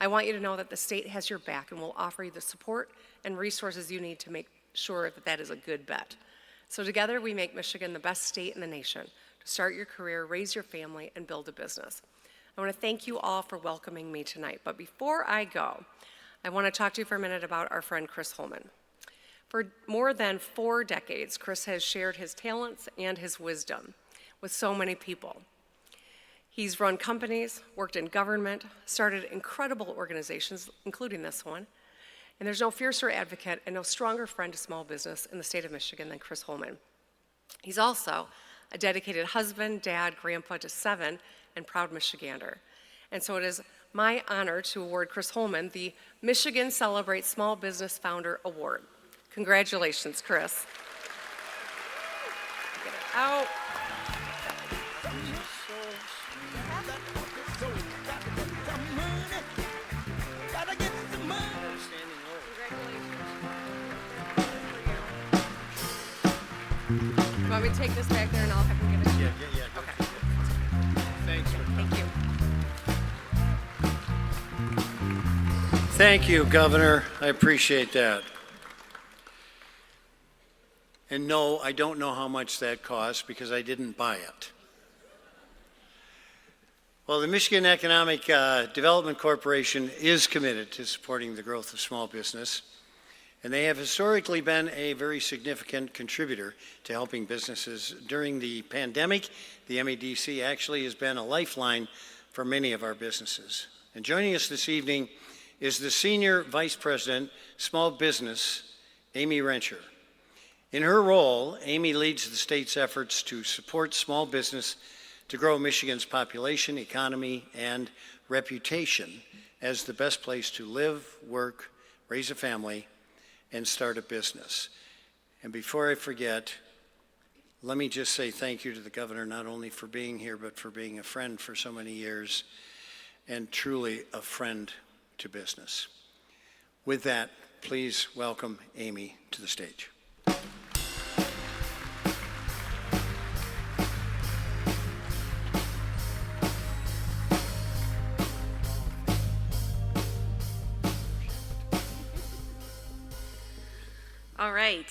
I want you to know that the state has your back and will offer you the support and resources you need to make sure that that is a good bet. So together we make Michigan the best state in the nation to start your career, raise your family, and build a business. I want to thank you all for welcoming me tonight. But before I go, I want to talk to you for a minute about our friend Chris Holman. For more than 4 decades, Chris has shared his talents and his wisdom with so many people. He's run companies, worked in government, started incredible organizations, including this one, and there's no fiercer advocate and no stronger friend to small business in the state of Michigan than Chris Holman. He's also a dedicated husband, dad, grandpa to 7, and proud Michigander. And so it is my honor to award Chris Holman the Michigan Celebrate Small Business Founder Award. Congratulations, Chris. Get it out. You want me to take this back there and I'll have him give it to you? Yeah. Okay. Thanks. Thank you. Thank you, Governor. I appreciate that. And no, I don't know how much that cost because I didn't buy it. Well, the Michigan Economic Development Corporation is committed to supporting the growth of small business, and they have historically been a very significant contributor to helping businesses. During the pandemic, the MEDC actually has been a lifeline for many of our businesses. And joining us this evening is the Senior Vice President, Small Business, Amy Renscher. In her role, Amy leads the state's efforts to support small business to grow Michigan's population, economy, and reputation as the best place to live, work, raise a family, and start a business. And before I forget, let me just say thank you to the governor, not only for being here, but for being a friend for so many years, and truly a friend to business. With that, please welcome Amy to the stage. All right.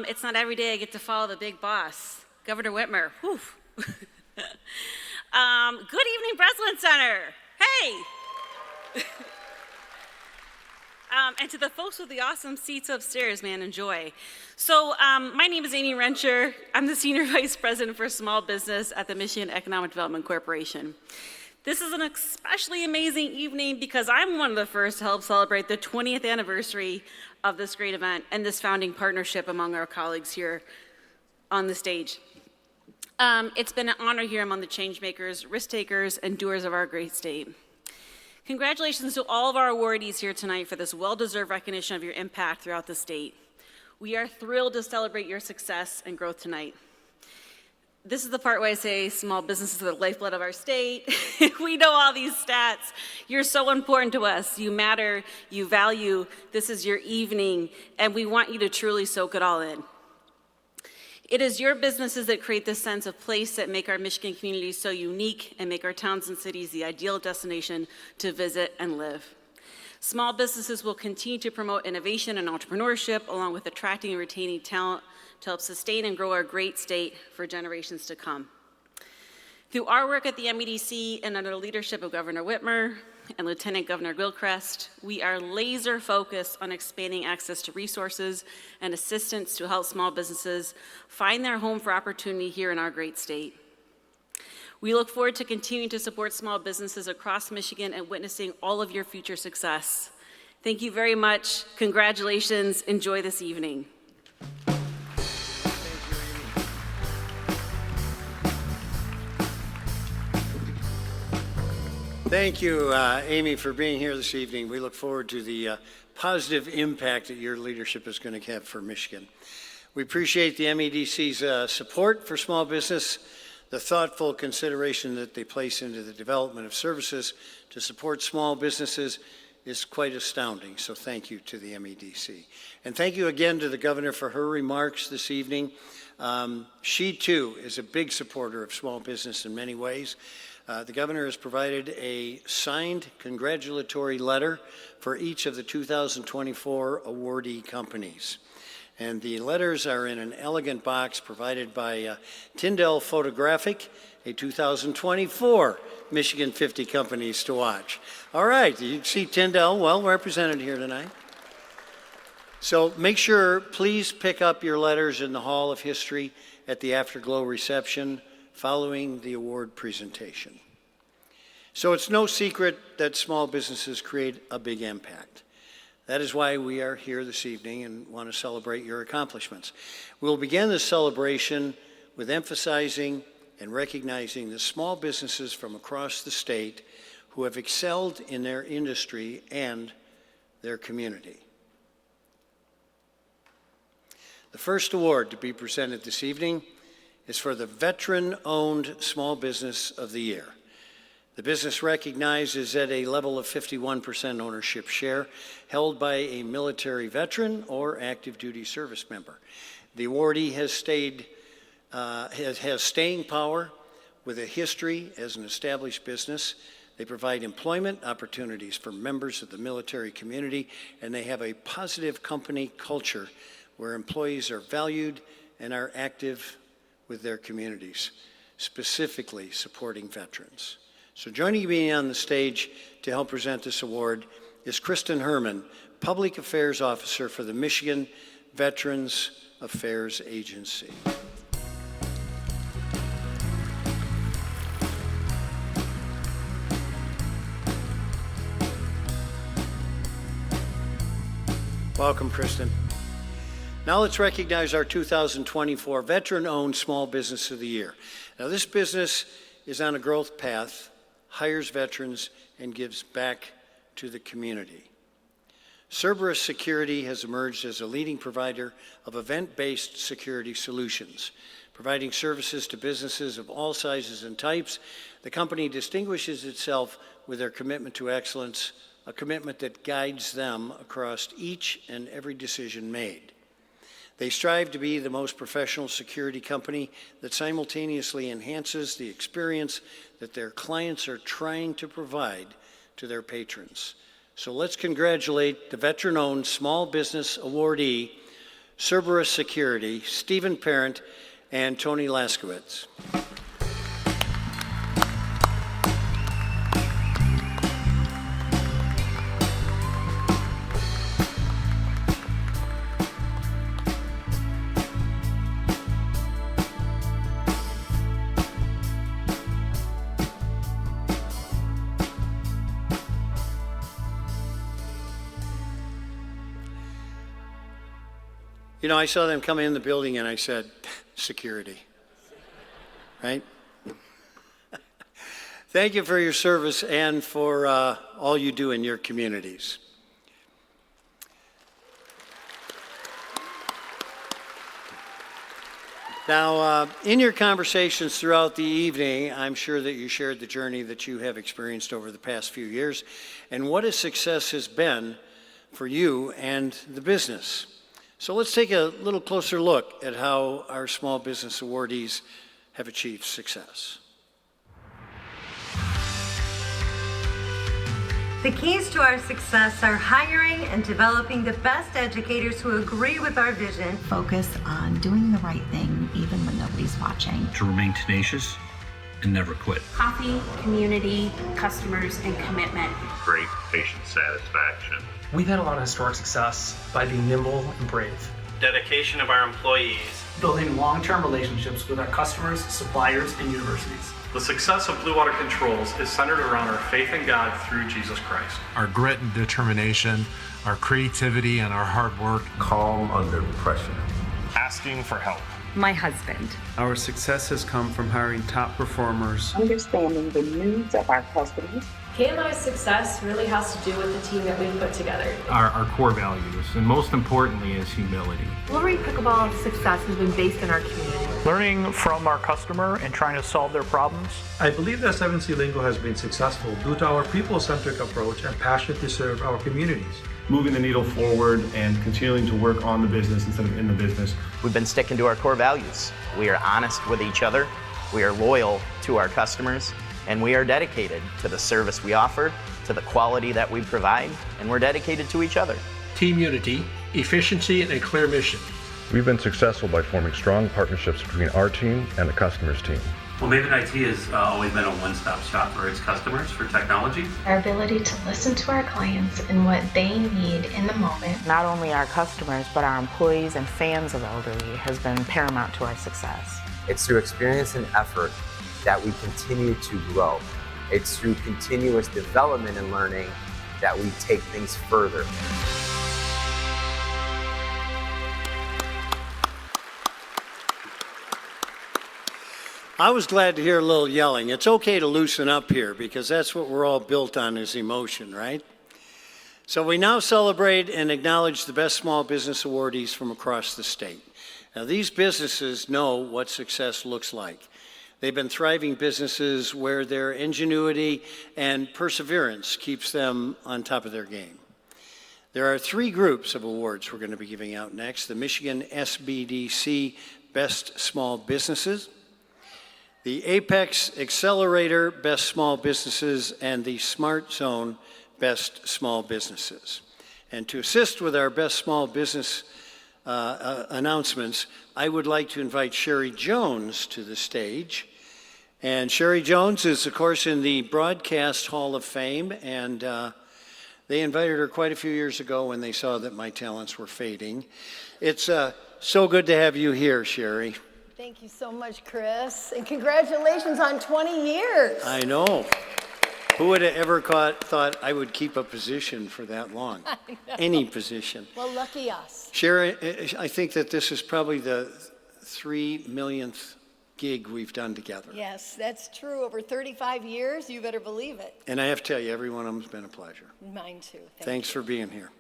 It's not every day I get to follow the big boss, Governor Whitmer. Whew. Good evening, Breslin Center. Hey. And to the folks with the awesome seats upstairs, man, enjoy. So my name is Amy Renscher. I'm the Senior Vice President for Small Business at the Michigan Economic Development Corporation. This is an especially amazing evening because I'm one of the first to help celebrate the 20th anniversary of this great event and this founding partnership among our colleagues here on the stage. It's been an honor here among the change makers, risk takers, and doers of our great state. Congratulations to all of our awardees here tonight for this well-deserved recognition of your impact throughout the state. We are thrilled to celebrate your success and growth tonight. This is the part where I say small businesses are the lifeblood of our state. We know all these stats. You're so important to us. You matter, you value. This is your evening, and we want you to truly soak it all in. It is your businesses that create this sense of place that make our Michigan communities so unique and make our towns and cities the ideal destination to visit and live. Small businesses will continue to promote innovation and entrepreneurship, along with attracting and retaining talent to help sustain and grow our great state for generations to come. Through our work at the MEDC and under the leadership of Governor Whitmer and Lieutenant Governor Gilchrist, we are laser focused on expanding access to resources and assistance to help small businesses find their home for opportunity here in our great state. We look forward to continuing to support small businesses across Michigan and witnessing all of your future success. Thank you very much. Congratulations. Enjoy this evening. Thank you, Amy, for being here this evening. We look forward to the positive impact that your leadership is going to have for Michigan. We appreciate the MEDC's support for small business, the thoughtful consideration that they place into the development of services to support small businesses is quite astounding. So thank you to the MEDC. And thank you again to the governor for her remarks this evening. She too is a big supporter of small business in many ways. The governor has provided a signed congratulatory letter for each of the 2024 awardee companies. And the letters are in an elegant box provided by Tyndall Photographic, a 2024 Michigan 50 companies to watch. All right, you see Tyndall well represented here tonight. So make sure, please pick up your letters in the Hall of History at the Afterglow reception following the award presentation. So it's no secret that small businesses create a big impact. That is why we are here this evening and want to celebrate your accomplishments. We'll begin this celebration with emphasizing and recognizing the small businesses from across the state who have excelled in their industry and their community. The first award to be presented this evening is for the Veteran-Owned Small Business of the Year. The business recognized is at a level of 51% ownership share held by a military veteran or active duty service member. The awardee has staying power with a history as an established business. They provide employment opportunities for members of the military community, and they have a positive company culture where employees are valued and are active with their communities, specifically supporting veterans. So joining me on the stage to help present this award is Kristen Herman, Public Affairs Officer for the Michigan Veterans Affairs Agency. Welcome, Kristen. Now let's recognize our 2024 Veteran-Owned Small Business of the Year. Now this business is on a growth path, hires veterans, and gives back to the community. Cerberus Security has emerged as a leading provider of event-based security solutions. Providing services to businesses of all sizes and types, the company distinguishes itself with their commitment to excellence, a commitment that guides them across each and every decision made. They strive to be the most professional security company that simultaneously enhances the experience that their clients are trying to provide to their patrons. So let's congratulate the Veteran-Owned Small Business Awardee, Cerberus Security, Stephen Parent, and Tony Laskowitz. You know, I saw them come in the building and I said, security, right? Thank you for your service and for all you do in your communities. Now, in your conversations throughout the evening, I'm sure that you shared the journey that you have experienced over the past few years and what a success has been for you and the business. So let's take a little closer look at how our small business awardees have achieved success. The keys to our success are hiring and developing the best educators who agree with our vision. Focus on doing the right thing even when nobody's watching. To remain tenacious and never quit. Coffee, community, customers, and commitment. Great patient satisfaction. We've had a lot of historic success by being nimble and brave. Dedication of our employees. Building long-term relationships with our customers, suppliers, and universities. The success of Blue Water Controls is centered around our faith in God through Jesus Christ. Our grit and determination, our creativity, and our hard work. Calm under pressure. Asking for help. My husband. Our success has come from hiring top performers. Understanding the needs of our customers. KMI's success really has to do with the team that we've put together. Our core values, and most importantly is humility. Blue Pickleball's success has been based in our community. Learning from our customer and trying to solve their problems. I believe that 7C Lingo has been successful due to our people-centric approach and passion to serve our communities. Moving the needle forward and continuing to work on the business instead of in the business. We've been sticking to our core values. We are honest with each other, we are loyal to our customers, and we are dedicated to the service we offer, to the quality that we provide, and we're dedicated to each other. Team unity, efficiency, and a clear mission. We've been successful by forming strong partnerships between our team and the customer's team. Well, Maven IT has always been a one-stop shop for its customers for technology. Our ability to listen to our clients and what they need in the moment. Not only our customers, but our employees and fans of Elderly has been paramount to our success. It's through experience and effort that we continue to grow. It's through continuous development and learning that we take things further. I was glad to hear a little yelling. It's okay to loosen up here because that's what we're all built on is emotion, right? So we now celebrate and acknowledge the best small business awardees from across the state. Now these businesses know what success looks like. They've been thriving businesses where their ingenuity and perseverance keeps them on top of their game. There are three groups of awards we're going to be giving out next. The Michigan SBDC Best Small Businesses, the Apex Accelerator Best Small Businesses, and the Smart Zone Best Small Businesses. And to assist with our Best Small Business announcements, I would like to invite Sherry Jones to the stage. And Sherry Jones is, of course, in the Broadcast Hall of Fame, and they invited her quite a few years ago when they saw that my talents were fading. It's so good to have you here, Sherry. Thank you so much, Chris, and congratulations on 20 years. I know. Who would have ever thought I would keep a position for that long? Any position. Well, lucky us. Sherry, I think that this is probably the 3 millionth gig we've done together. Yes, that's true. Over 35 years, you better believe it. And I have to tell you, every one of them has been a pleasure. Mine too. Thanks for being here.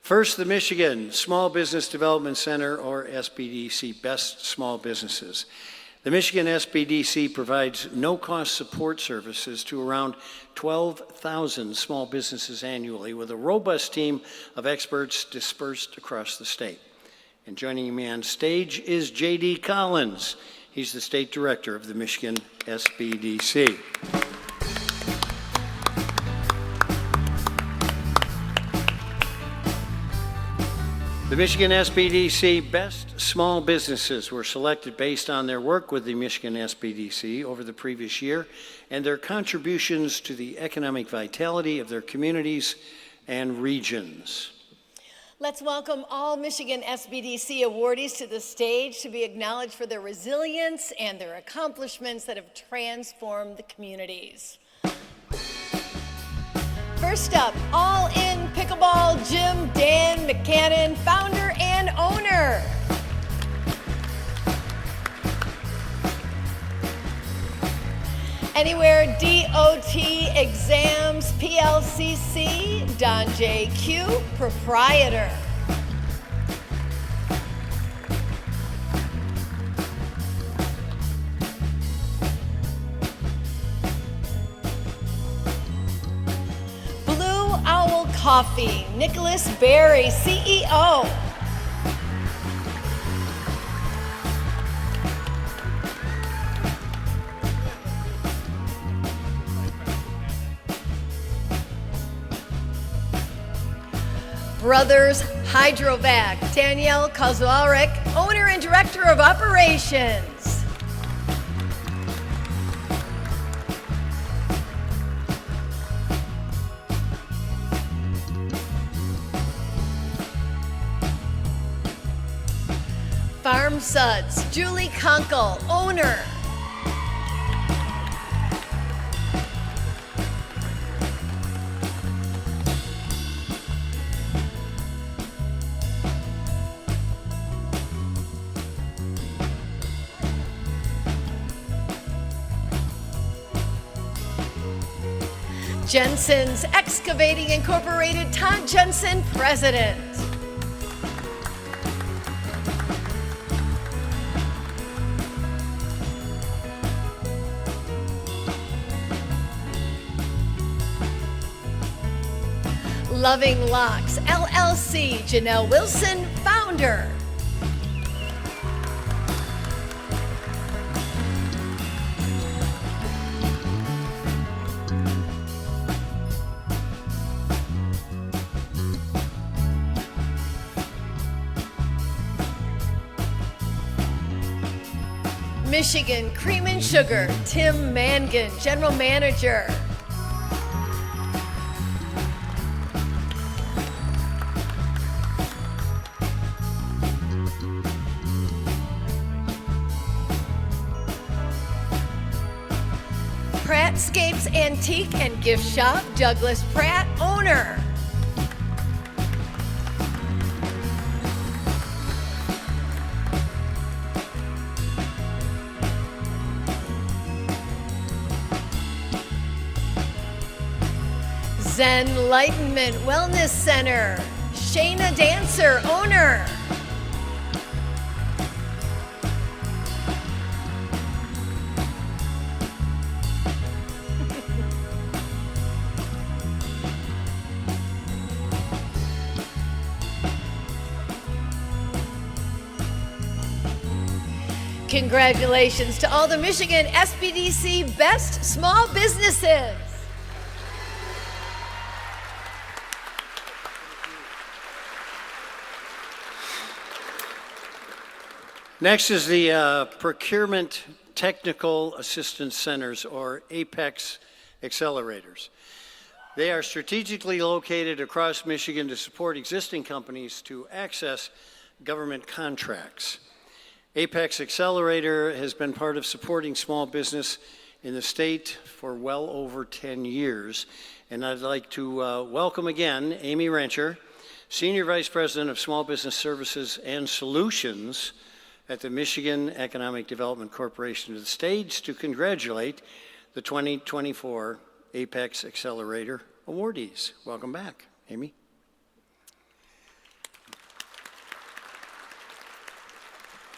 First, the Michigan Small Business Development Center, or SBDC, Best Small Businesses. The Michigan SBDC provides no-cost support services to around 12,000 small businesses annually with a robust team of experts dispersed across the state. And joining me on stage is J.D. Collins. He's the State Director of the Michigan SBDC. The Michigan SBDC Best Small Businesses were selected based on their work with the Michigan SBDC over the previous year and their contributions to the economic vitality of their communities and regions. Let's welcome all Michigan SBDC awardees to the stage to be acknowledged for their resilience and their accomplishments that have transformed the communities. First up, All In Pickleball Gym, Dan McCannon, founder and owner. Anywhere DOT Exams PLCC, Don J. Q, proprietor. Blue Owl Coffee, Nicholas Berry, CEO. Brothers Hydrovac, Danielle Kozlarek, owner and director of operations. Farm Suds, Julie Kunkel, owner. Jensen's Excavating Incorporated, Todd Jensen, president. Loving Locks, LLC, Janelle Wilson, founder. Michigan Cream and Sugar, Tim Mangan, general manager. Prattscapes Antique and Gift Shop, Douglas Pratt, owner. Zen Enlightenment Wellness Center, Shayna Dancer, owner. Congratulations to all the Michigan SBDC Best Small Businesses. Next is the Procurement Technical Assistance Centers, or APEX accelerators. They are strategically located across Michigan to support existing companies to access government contracts. APEX Accelerator has been part of supporting small business in the state for well over 10 years. And I'd like to welcome again Amy Rancher, Senior Vice President of Small Business Services and Solutions at the Michigan Economic Development Corporation, to the stage to congratulate the 2024 APEX Accelerator Awardees. Welcome back, Amy.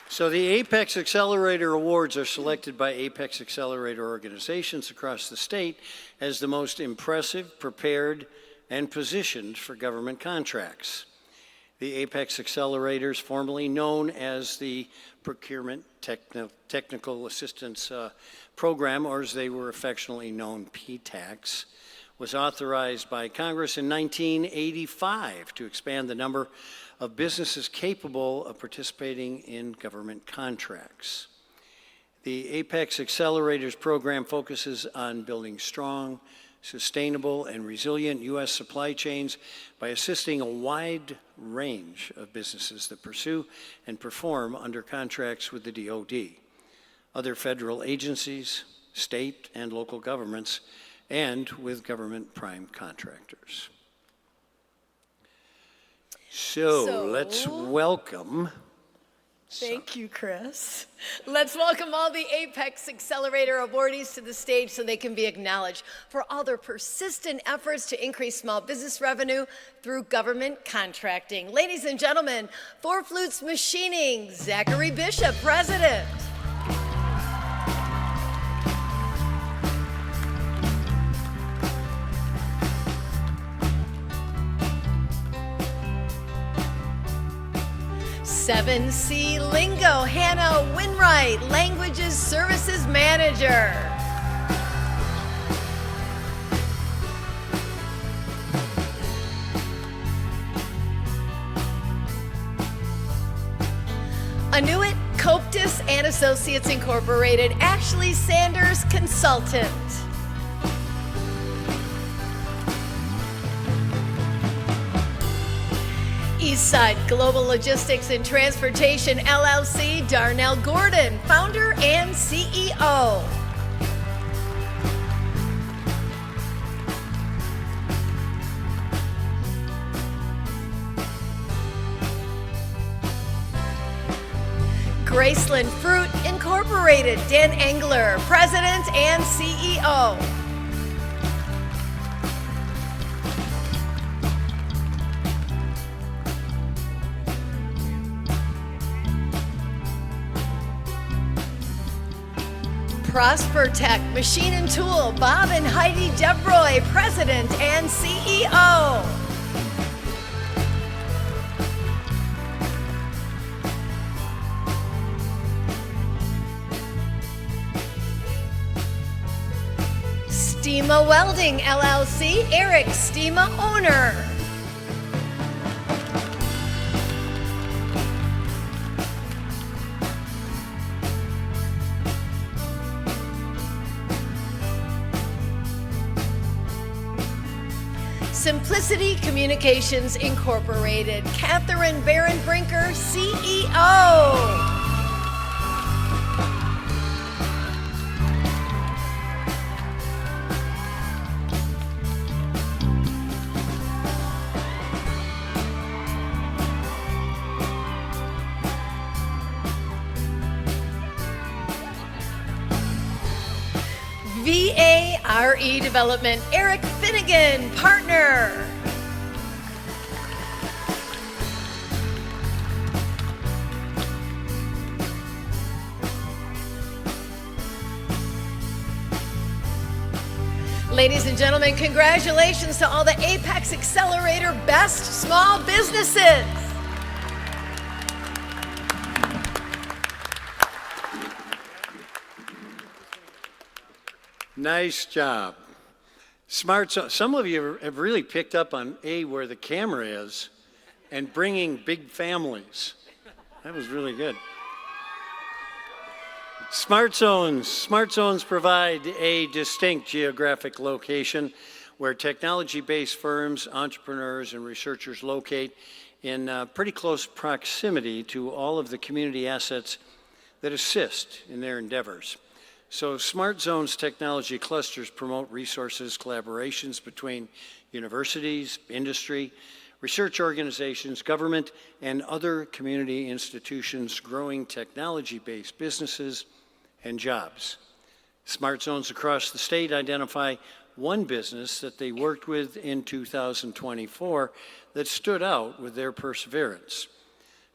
So the APEX Accelerator Awards are selected by APEX Accelerator organizations across the state as the most impressive, prepared, and positioned for government contracts. The APEX Accelerators, formerly known as the Procurement Technical Assistance Program, or as they were affectionately known, PTACs, was authorized by Congress in 1985 to expand the number of businesses capable of participating in government contracts. The APEX Accelerators program focuses on building strong, sustainable, and resilient U.S. supply chains by assisting a wide range of businesses that pursue and perform under contracts with the DoD, other federal agencies, state and local governments, and with government prime contractors. So let's welcome. Thank you, Chris. Let's welcome all the APEX Accelerator awardees to the stage so they can be acknowledged for all their persistent efforts to increase small business revenue through government contracting. Ladies and gentlemen, Four Flutes Machining, Zachary Bishop, President. Seven C Lingo, Hannah Winwright, Languages Services Manager. Anuit Coptis and Associates Incorporated, Ashley Sanders Consultant. Eastside Global Logistics and Transportation LLC, Darnell Gordon, founder and CEO. Graceland Fruit Incorporated, Dan Engler, President and CEO. Prosper Tech Machine and Tool, Bob and Heidi Debroy, President and CEO. Steema Welding LLC, Eric Steema, owner. Simplicity Communications Incorporated, Catherine Barron Brinker, CEO. VARE Development, Eric Finnegan, partner. Ladies and gentlemen, congratulations to all the Apex Accelerator Best Small Businesses. Nice job. Smart. Some of you have really picked up on where the camera is and bringing big families. That was really good. Smart zones. Smart zones provide a distinct geographic location where technology-based firms, entrepreneurs, and researchers locate in pretty close proximity to all of the community assets that assist in their endeavors. So Smart Zones technology clusters promote resources, collaborations between universities, industry, research organizations, government, and other community institutions growing technology-based businesses and jobs. Smart Zones across the state identify one business that they worked with in 2024 that stood out with their perseverance.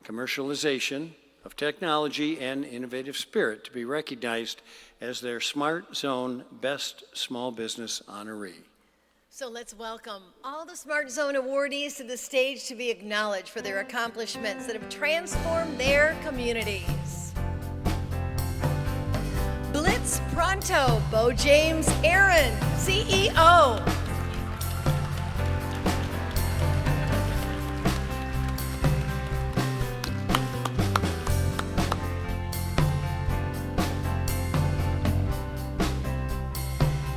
Commercialization of technology and innovative spirit to be recognized as their Smart Zone Best Small Business honoree. So let's welcome all the Smart Zone awardees to the stage to be acknowledged for their accomplishments that have transformed their communities. Blitz Pronto, Bo James Aaron, CEO.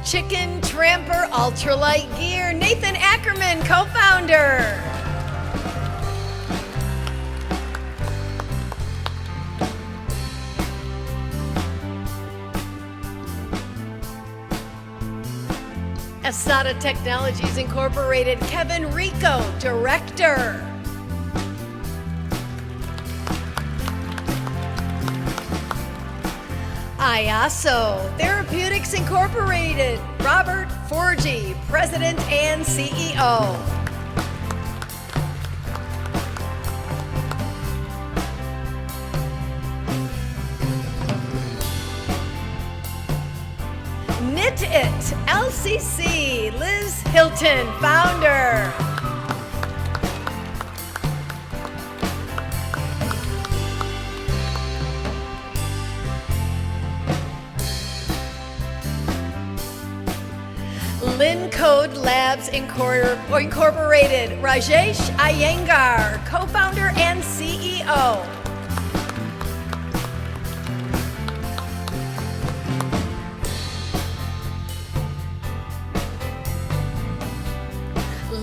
Chicken Tramper Ultralight Gear, Nathan Ackerman, co-founder. Asada Technologies Incorporated, Kevin Rico, director. IASO Therapeutics Incorporated, Robert Forgy, President and CEO. Knit It LCC, Liz Hilton, founder. Code Labs Incorporated, Rajesh Iyengar, co-founder and CEO.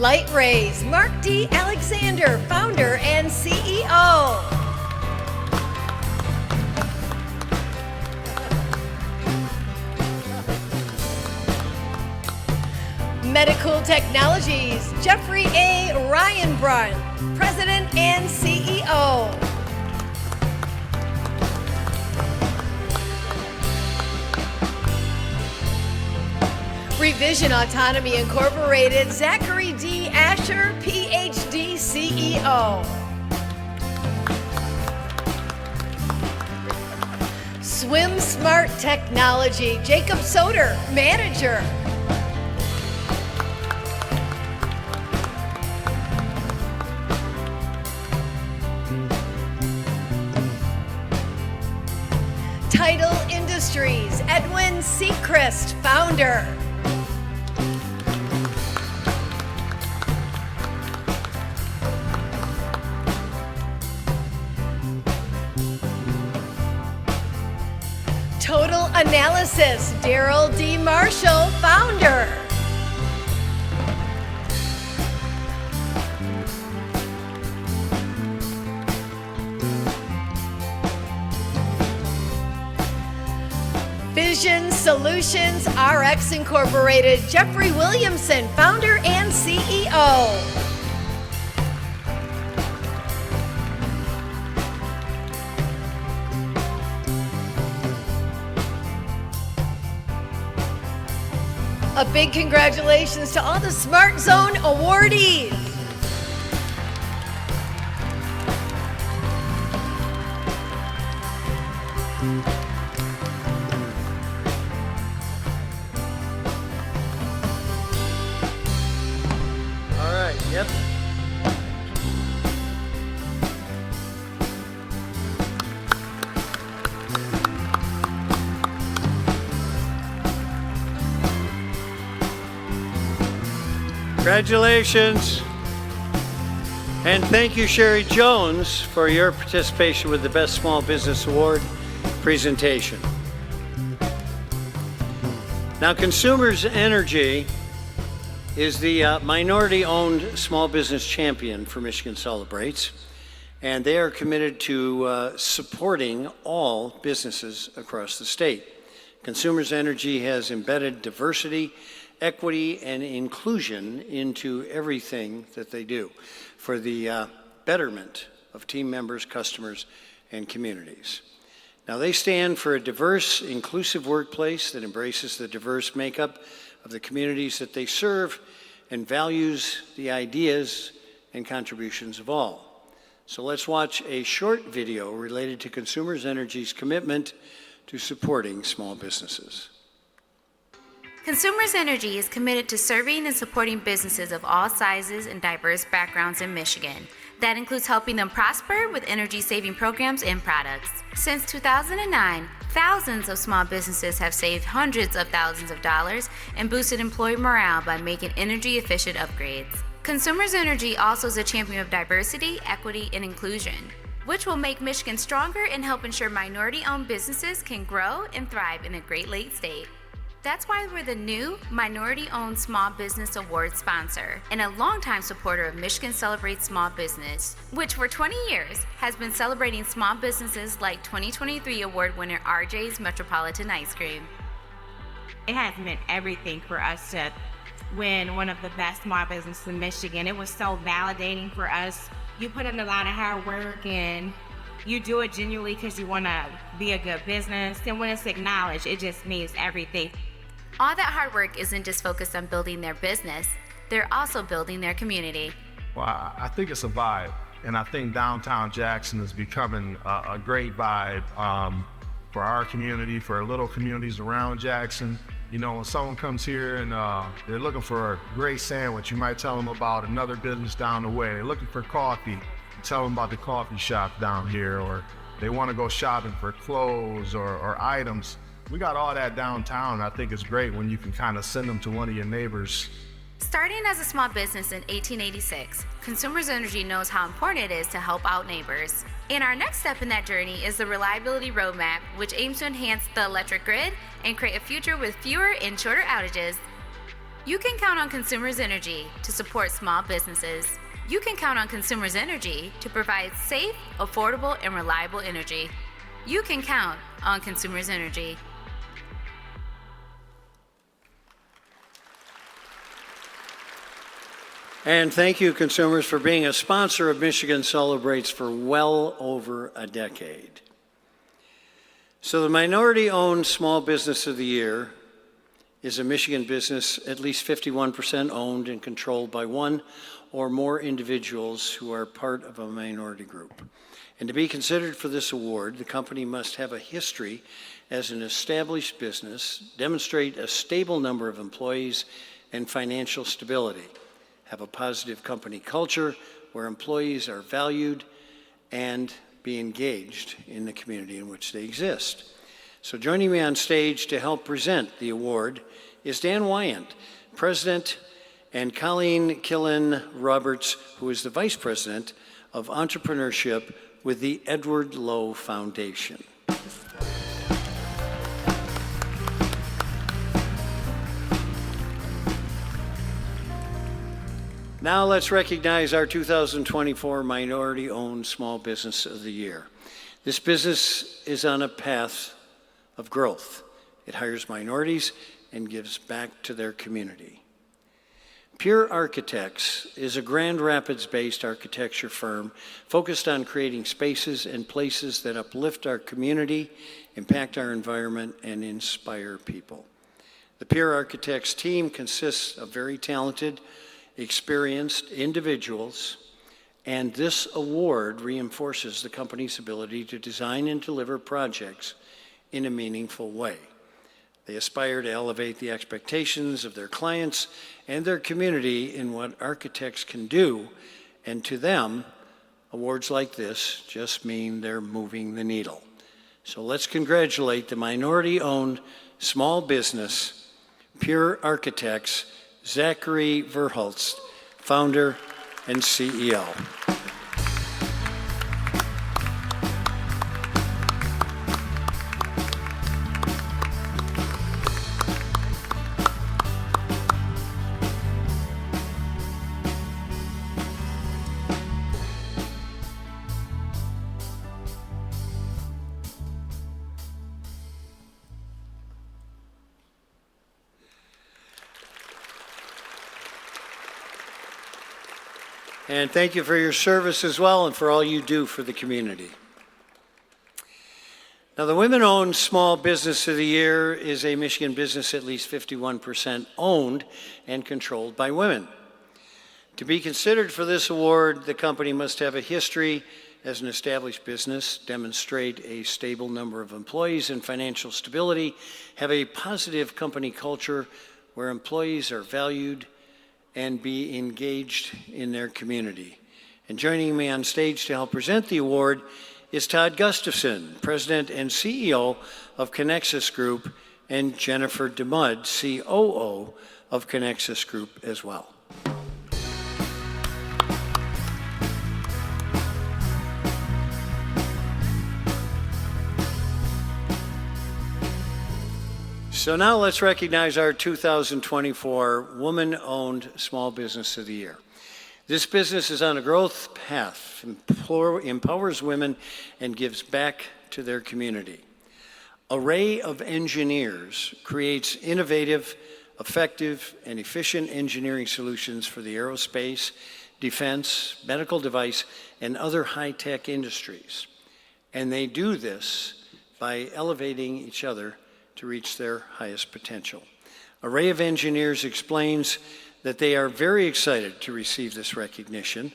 Light Rays, Mark D. Alexander, founder and CEO. Medical Technologies, Jeffrey A. Ryanbrun, President and CEO. Revision Autonomy Incorporated, Zachary D. Asher, PhD, CEO. Swim Smart Technology, Jacob Soder, Manager. Tidal Industries, Edwin Seacrest, founder. Total Analysis, Daryl D. Marshall, founder. Vision Solutions RX Incorporated, Jeffrey Williamson, founder and CEO. A big congratulations to all the Smart Zone awardees. All right, yep. Congratulations. And thank you, Sherry Jones, for your participation with the Best Small Business Award presentation. Now, Consumers Energy is the minority-owned small business champion for Michigan Celebrates, and they are committed to supporting all businesses across the state. Consumers Energy has embedded diversity, equity, and inclusion into everything that they do for the betterment of team members, customers, and communities. Now, they stand for a diverse, inclusive workplace that embraces the diverse makeup of the communities that they serve and values the ideas and contributions of all. So let's watch a short video related to Consumers Energy's commitment to supporting small businesses. Consumers Energy is committed to serving and supporting businesses of all sizes and diverse backgrounds in Michigan. That includes helping them prosper with energy-saving programs and products. Since 2009, thousands of small businesses have saved hundreds of thousands of dollars and boosted employee morale by making energy-efficient upgrades. Consumers Energy also is a champion of diversity, equity, and inclusion, which will make Michigan stronger and help ensure minority-owned businesses can grow and thrive in a Great Lakes state. That's why we're the new Minority-Owned Small Business Award sponsor and a longtime supporter of Michigan Celebrates Small Business, which for 20 years has been celebrating small businesses like 2023 award winner RJ's Metropolitan Ice Cream. It has meant everything for us to win one of the best small businesses in Michigan. It was so validating for us. You put in a lot of hard work and you do it genuinely because you want to be a good business. And when it's acknowledged, it just means everything. All that hard work isn't just focused on building their business, they're also building their community. Well, I think it's a vibe, and I think downtown Jackson is becoming a great vibe for our community, for little communities around Jackson. You know, when someone comes here and they're looking for a great sandwich, you might tell them about another business down the way. They're looking for coffee, you tell them about the coffee shop down here, or they want to go shopping for clothes or items. We got all that downtown. I think it's great when you can kind of send them to one of your neighbors. Starting as a small business in 1886, Consumers Energy knows how important it is to help out neighbors. And our next step in that journey is the Reliability Roadmap, which aims to enhance the electric grid and create a future with fewer and shorter outages. You can count on Consumers Energy to support small businesses. You can count on Consumers Energy to provide safe, affordable, and reliable energy. You can count on Consumers Energy. And thank you, consumers, for being a sponsor of Michigan Celebrates for well over a decade. So the minority-owned small business of the year is a Michigan business at least 51% owned and controlled by one or more individuals who are part of a minority group. And to be considered for this award, the company must have a history as an established business, demonstrate a stable number of employees and financial stability, have a positive company culture where employees are valued, and be engaged in the community in which they exist. So joining me on stage to help present the award is Dan Wyant, President, and Colleen Killen-Roberts, who is the Vice President of Entrepreneurship with the Edward Lowe Foundation. Now let's recognize our 2024 Minority-Owned Small Business of the Year. This business is on a path of growth. It hires minorities and gives back to their community. Pure Architects is a Grand Rapids-based architecture firm focused on creating spaces and places that uplift our community, impact our environment, and inspire people. The Pure Architects team consists of very talented, experienced individuals, and this award reinforces the company's ability to design and deliver projects in a meaningful way. They aspire to elevate the expectations of their clients and their community in what architects can do, and to them, awards like this just mean they're moving the needle. So let's congratulate the minority-owned small business, Pure Architects, Zachary Verhulst, founder and CEO. And thank you for your service as well and for all you do for the community. Now, the Women-Owned Small Business of the Year is a Michigan business at least 51% owned and controlled by women. To be considered for this award, the company must have a history as an established business, demonstrate a stable number of employees and financial stability, have a positive company culture where employees are valued, and be engaged in their community. And joining me on stage to help present the award is Todd Gustafson, President and CEO of Connexus Group, and Jennifer DeMudd, COO of Connexus Group as well. So now let's recognize our 2024 Woman-Owned Small Business of the Year. This business is on a growth path, empowers women, and gives back to their community. Array of Engineers creates innovative, effective, and efficient engineering solutions for the aerospace, defense, medical device, and other high-tech industries. And they do this by elevating each other to reach their highest potential. Array of Engineers explains that they are very excited to receive this recognition,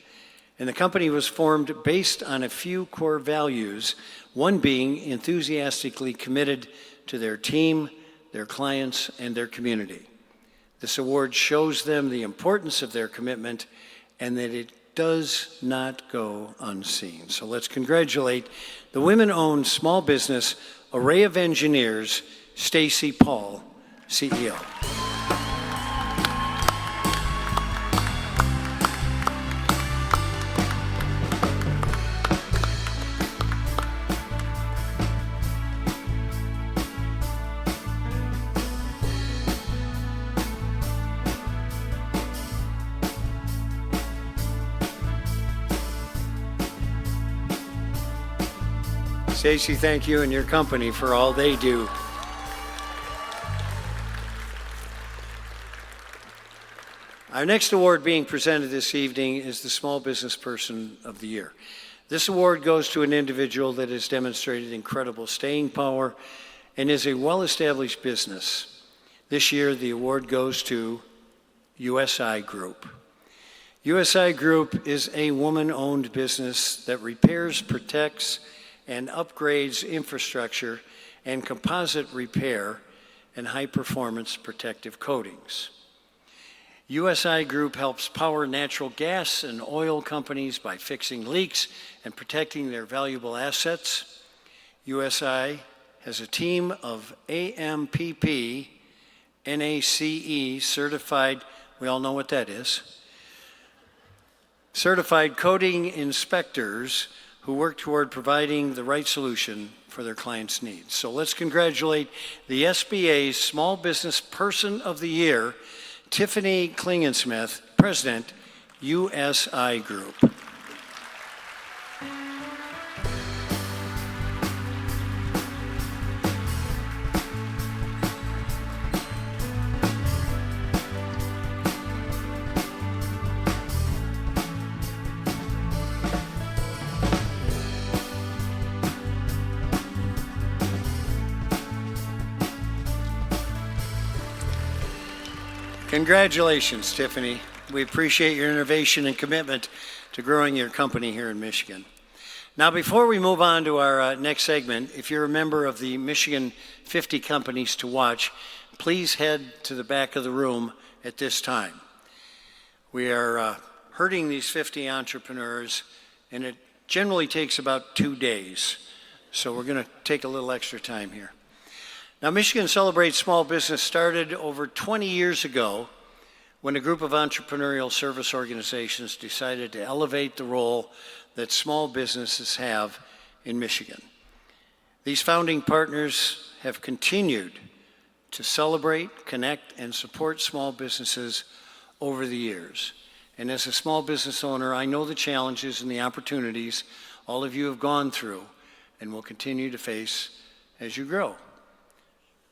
and the company was formed based on a few core values, one being enthusiastically committed to their team, their clients, and their community. This award shows them the importance of their commitment and that it does not go unseen. So let's congratulate the women-owned small business Array of Engineers, Stacy Paul, CEO. Stacy, thank you and your company for all they do. Our next award being presented this evening is the Small Business Person of the Year. This award goes to an individual that has demonstrated incredible staying power and is a well-established business. This year, the award goes to USI Group. USI Group is a woman-owned business that repairs, protects, and upgrades infrastructure and composite repair and high-performance protective coatings. USI Group helps power natural gas and oil companies by fixing leaks and protecting their valuable assets. USI has a team of AMPP, NACE certified, we all know what that is, certified coating inspectors who work toward providing the right solution for their clients' needs. So let's congratulate the SBA's Small Business Person of the Year, Tiffany Klingensmith, President, USI Group. Congratulations, Tiffany. We appreciate your innovation and commitment to growing your company here in Michigan. Now, before we move on to our next segment, if you're a member of the Michigan 50 Companies to Watch, please head to the back of the room at this time. We are herding these 50 entrepreneurs, and it generally takes about 2 days. So we're going to take a little extra time here. Now, Michigan Celebrates Small Business started over 20 years ago when a group of entrepreneurial service organizations decided to elevate the role that small businesses have in Michigan. These founding partners have continued to celebrate, connect, and support small businesses over the years. And as a small business owner, I know the challenges and the opportunities all of you have gone through and will continue to face as you grow.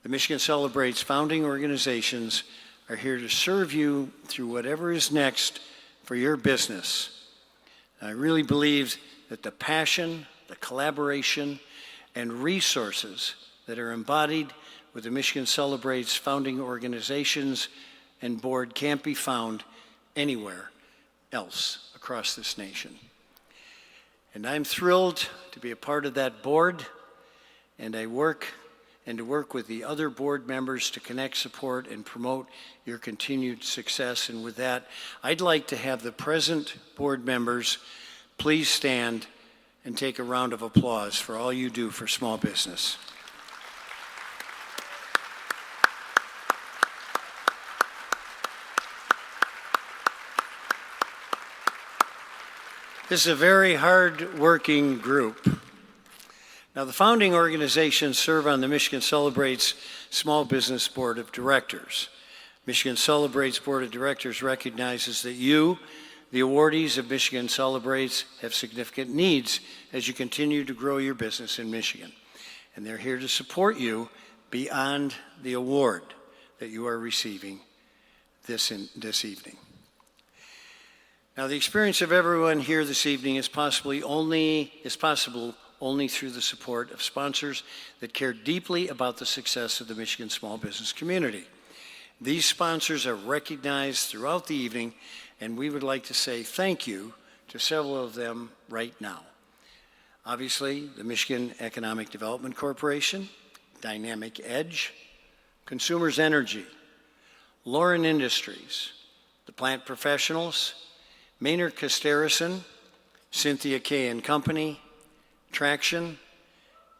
The Michigan Celebrates founding organizations are here to serve you through whatever is next for your business. I really believe that the passion, the collaboration, and resources that are embodied with the Michigan Celebrates founding organizations and board can't be found anywhere else across this nation. And I'm thrilled to be a part of that board, and to work with the other board members to connect, support, and promote your continued success. And with that, I'd like to have the present board members please stand and take a round of applause for all you do for small business. This is a very hard-working group. Now, the founding organizations serve on the Michigan Celebrates Small Business Board of Directors. Michigan Celebrates Board of Directors recognizes that you, the awardees of Michigan Celebrates, have significant needs as you continue to grow your business in Michigan. And they're here to support you beyond the award that you are receiving this evening. Now, the experience of everyone here this evening is possible only through the support of sponsors that care deeply about the success of the Michigan small business community. These sponsors are recognized throughout the evening, and we would like to say thank you to several of them right now. Obviously, the Michigan Economic Development Corporation, Dynamic Edge, Consumers Energy, Lauren Industries, the Plant Professionals, Maynard Casterison, Cynthia K. and Company, Traction,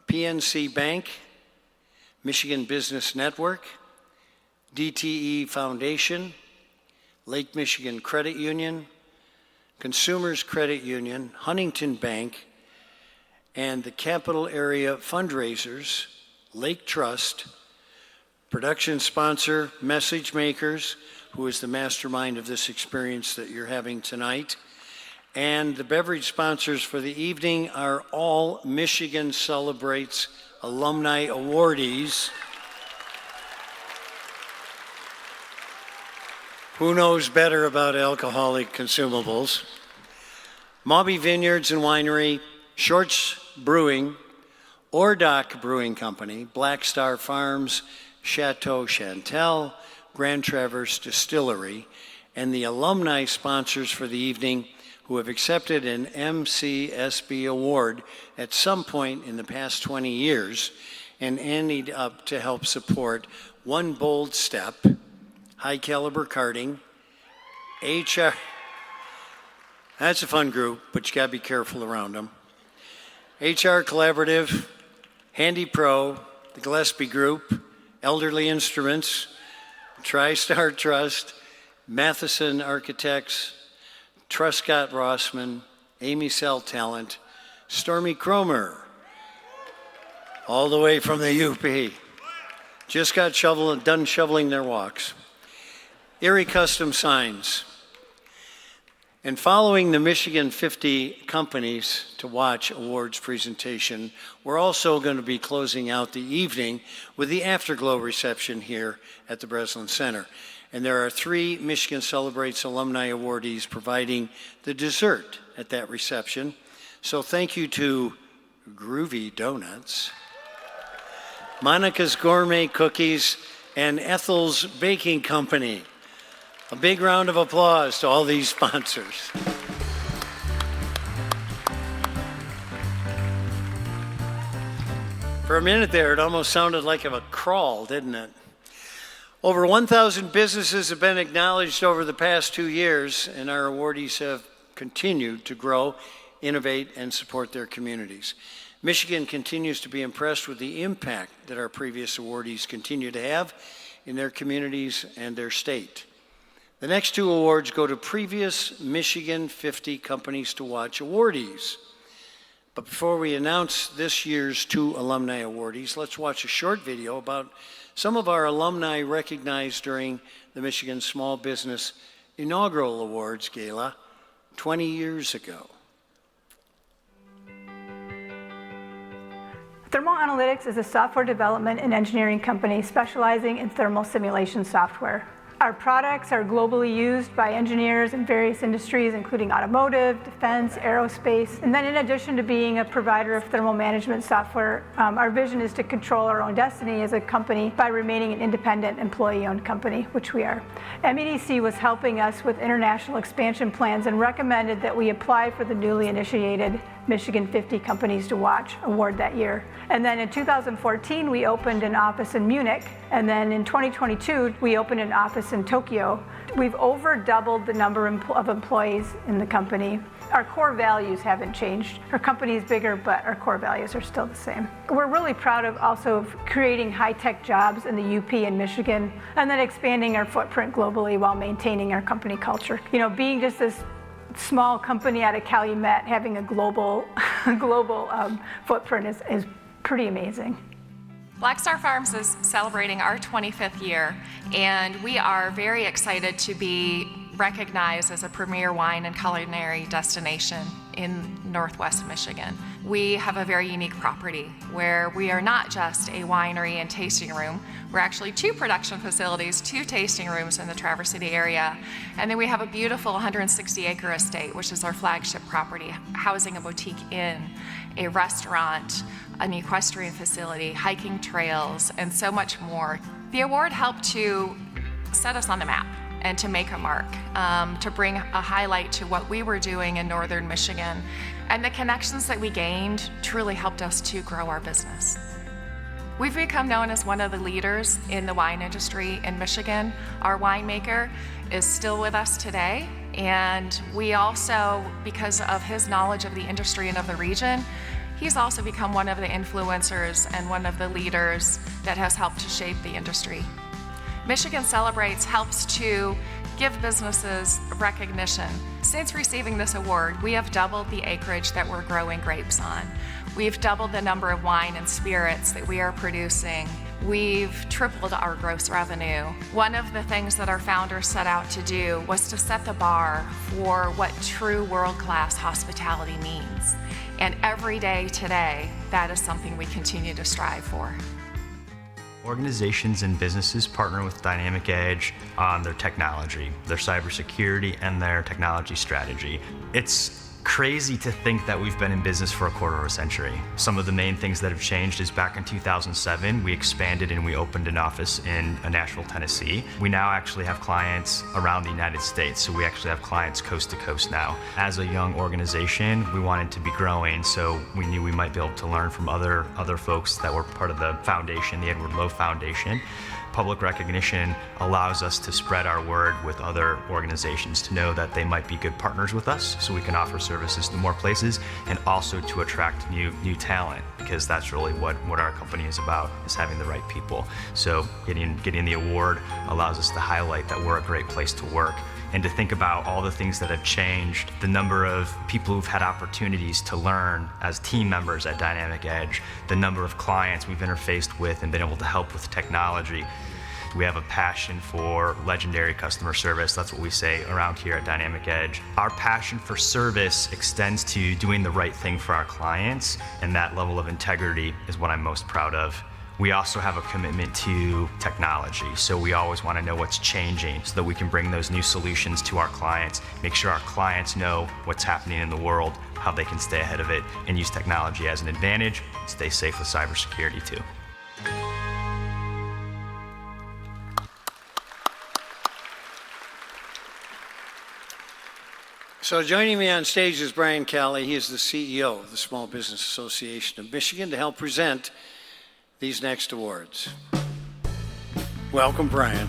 PNC Bank, Michigan Business Network, DTE Foundation, Lake Michigan Credit Union, Consumers Credit Union, Huntington Bank, and the Capital Area Fundraisers, Lake Trust, production sponsor Message Makers, who is the mastermind of this experience that you're having tonight, And the beverage sponsors for the evening are all Michigan Celebrates alumni awardees. Who knows better about alcoholic consumables? Maubie Vineyards and Winery, Shorts Brewing, Ordock Brewing Company, Black Star Farms, Chateau Chantel, Grand Traverse Distillery, and the alumni sponsors for the evening who have accepted an MCSB award at some point in the past 20 years and ended up to help support One Bold Step, High Caliber Karting, HR, that's a fun group, but you gotta be careful around them, HR Collaborative, Handy Pro, the Gillespie Group, Elderly Instruments, TriStar Trust, Matheson Architects, Truscott Rossman, Amy Cell Talent, Stormy Cromer, all the way from the UP. Just got done shoveling their walks. Erie Custom Signs. And following the Michigan 50 Companies to Watch Awards presentation, we're also going to be closing out the evening with the Afterglow reception here at the Breslin Center. And there are 3 Michigan Celebrates alumni awardees providing the dessert at that reception. So thank you to Groovy Donuts, Monica's Gourmet Cookies, and Ethel's Baking Company. A big round of applause to all these sponsors. For a minute there, it almost sounded like a crawl, didn't it? Over 1,000 businesses have been acknowledged over the past 2 years, and our awardees have continued to grow, innovate, and support their communities. Michigan continues to be impressed with the impact that our previous awardees continue to have in their communities and their state. The next 2 awards go to previous Michigan 50 Companies to Watch awardees. But before we announce this year's 2 alumni awardees, let's watch a short video about some of our alumni recognized during the Michigan Small Business Inaugural Awards Gala 20 years ago. Thermal Analytics is a software development and engineering company specializing in thermal simulation software. Our products are globally used by engineers in various industries, including automotive, defense, aerospace. And then in addition to being a provider of thermal management software, our vision is to control our own destiny as a company by remaining an independent employee-owned company, which we are. MEDC was helping us with international expansion plans and recommended that we apply for the newly initiated Michigan 50 Companies to Watch award that year. And then in 2014, we opened an office in Munich. And then in 2022, we opened an office in Tokyo. We've over doubled the number of employees in the company. Our core values haven't changed. Our company is bigger, but our core values are still the same. We're really proud of also creating high-tech jobs in the UP and Michigan, and then expanding our footprint globally while maintaining our company culture. You know, being just this small company out of Calumet, having a global footprint is pretty amazing. Black Star Farms is celebrating our 25th year, and we are very excited to be recognized as a premier wine and culinary destination in Northwest Michigan. We have a very unique property where we are not just a winery and tasting room. We're actually 2 production facilities, 2 tasting rooms in the Traverse City area, and then we have a beautiful 160-acre estate, which is our flagship property, housing a boutique inn, a restaurant, an equestrian facility, hiking trails, and so much more. The award helped to set us on the map and to make a mark, to bring a highlight to what we were doing in northern Michigan. And the connections that we gained truly helped us to grow our business. We've become known as one of the leaders in the wine industry in Michigan. Our winemaker is still with us today, and we also, because of his knowledge of the industry and of the region, he's also become one of the influencers and one of the leaders that has helped to shape the industry. Michigan Celebrates helps to give businesses recognition. Since receiving this award, we have doubled the acreage that we're growing grapes on. We've doubled the number of wine and spirits that we are producing. we've tripled our gross revenue. One of the things that our founders set out to do was to set the bar for what true world-class hospitality means. And every day today, that is something we continue to strive for. Organizations and businesses partner with Dynamic Edge on their technology, their cybersecurity, and their technology strategy. It's crazy to think that we've been in business for a quarter of a century. Some of the main things that have changed is back in 2007, we expanded and we opened an office in Nashville, Tennessee. We now actually have clients around the United States, so we actually have clients coast to coast now. As a young organization, we wanted to be growing, so we knew we might be able to learn from other folks that were part of the foundation, the Edward Lowe Foundation. Public recognition allows us to spread our word with other organizations to know that they might be good partners with us, so we can offer services to more places, and also to attract new talent, because that's really what our company is about, is having the right people. So getting the award allows us to highlight that we're a great place to work, and to think about all the things that have changed, the number of people who've had opportunities to learn as team members at Dynamic Edge, the number of clients we've interfaced with and been able to help with technology. We have a passion for legendary customer service. That's what we say around here at Dynamic Edge. Our passion for service extends to doing the right thing for our clients, and that level of integrity is what I'm most proud of. We also have a commitment to technology, so we always want to know what's changing so that we can bring those new solutions to our clients, make sure our clients know what's happening in the world, how they can stay ahead of it, and use technology as an advantage, stay safe with cybersecurity too. So joining me on stage is Brian Kelly. He is the CEO of the Small Business Association of Michigan to help present these next awards. Welcome, Brian.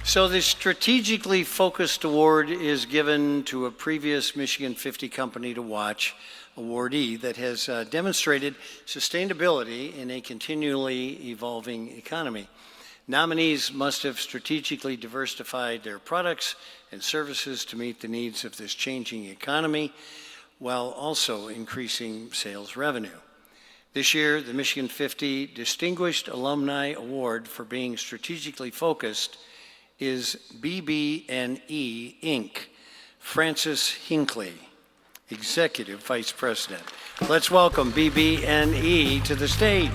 So the Strategically Focused Award is given to a previous Michigan 50 Company to Watch awardee that has demonstrated sustainability in a continually evolving economy. Nominees must have strategically diversified their products and services to meet the needs of this changing economy, while also increasing sales revenue. This year, the Michigan 50 Distinguished Alumni Award for being strategically focused is BB&E Inc., Francis Hinckley, Executive Vice President. Let's welcome BB&E to the stage.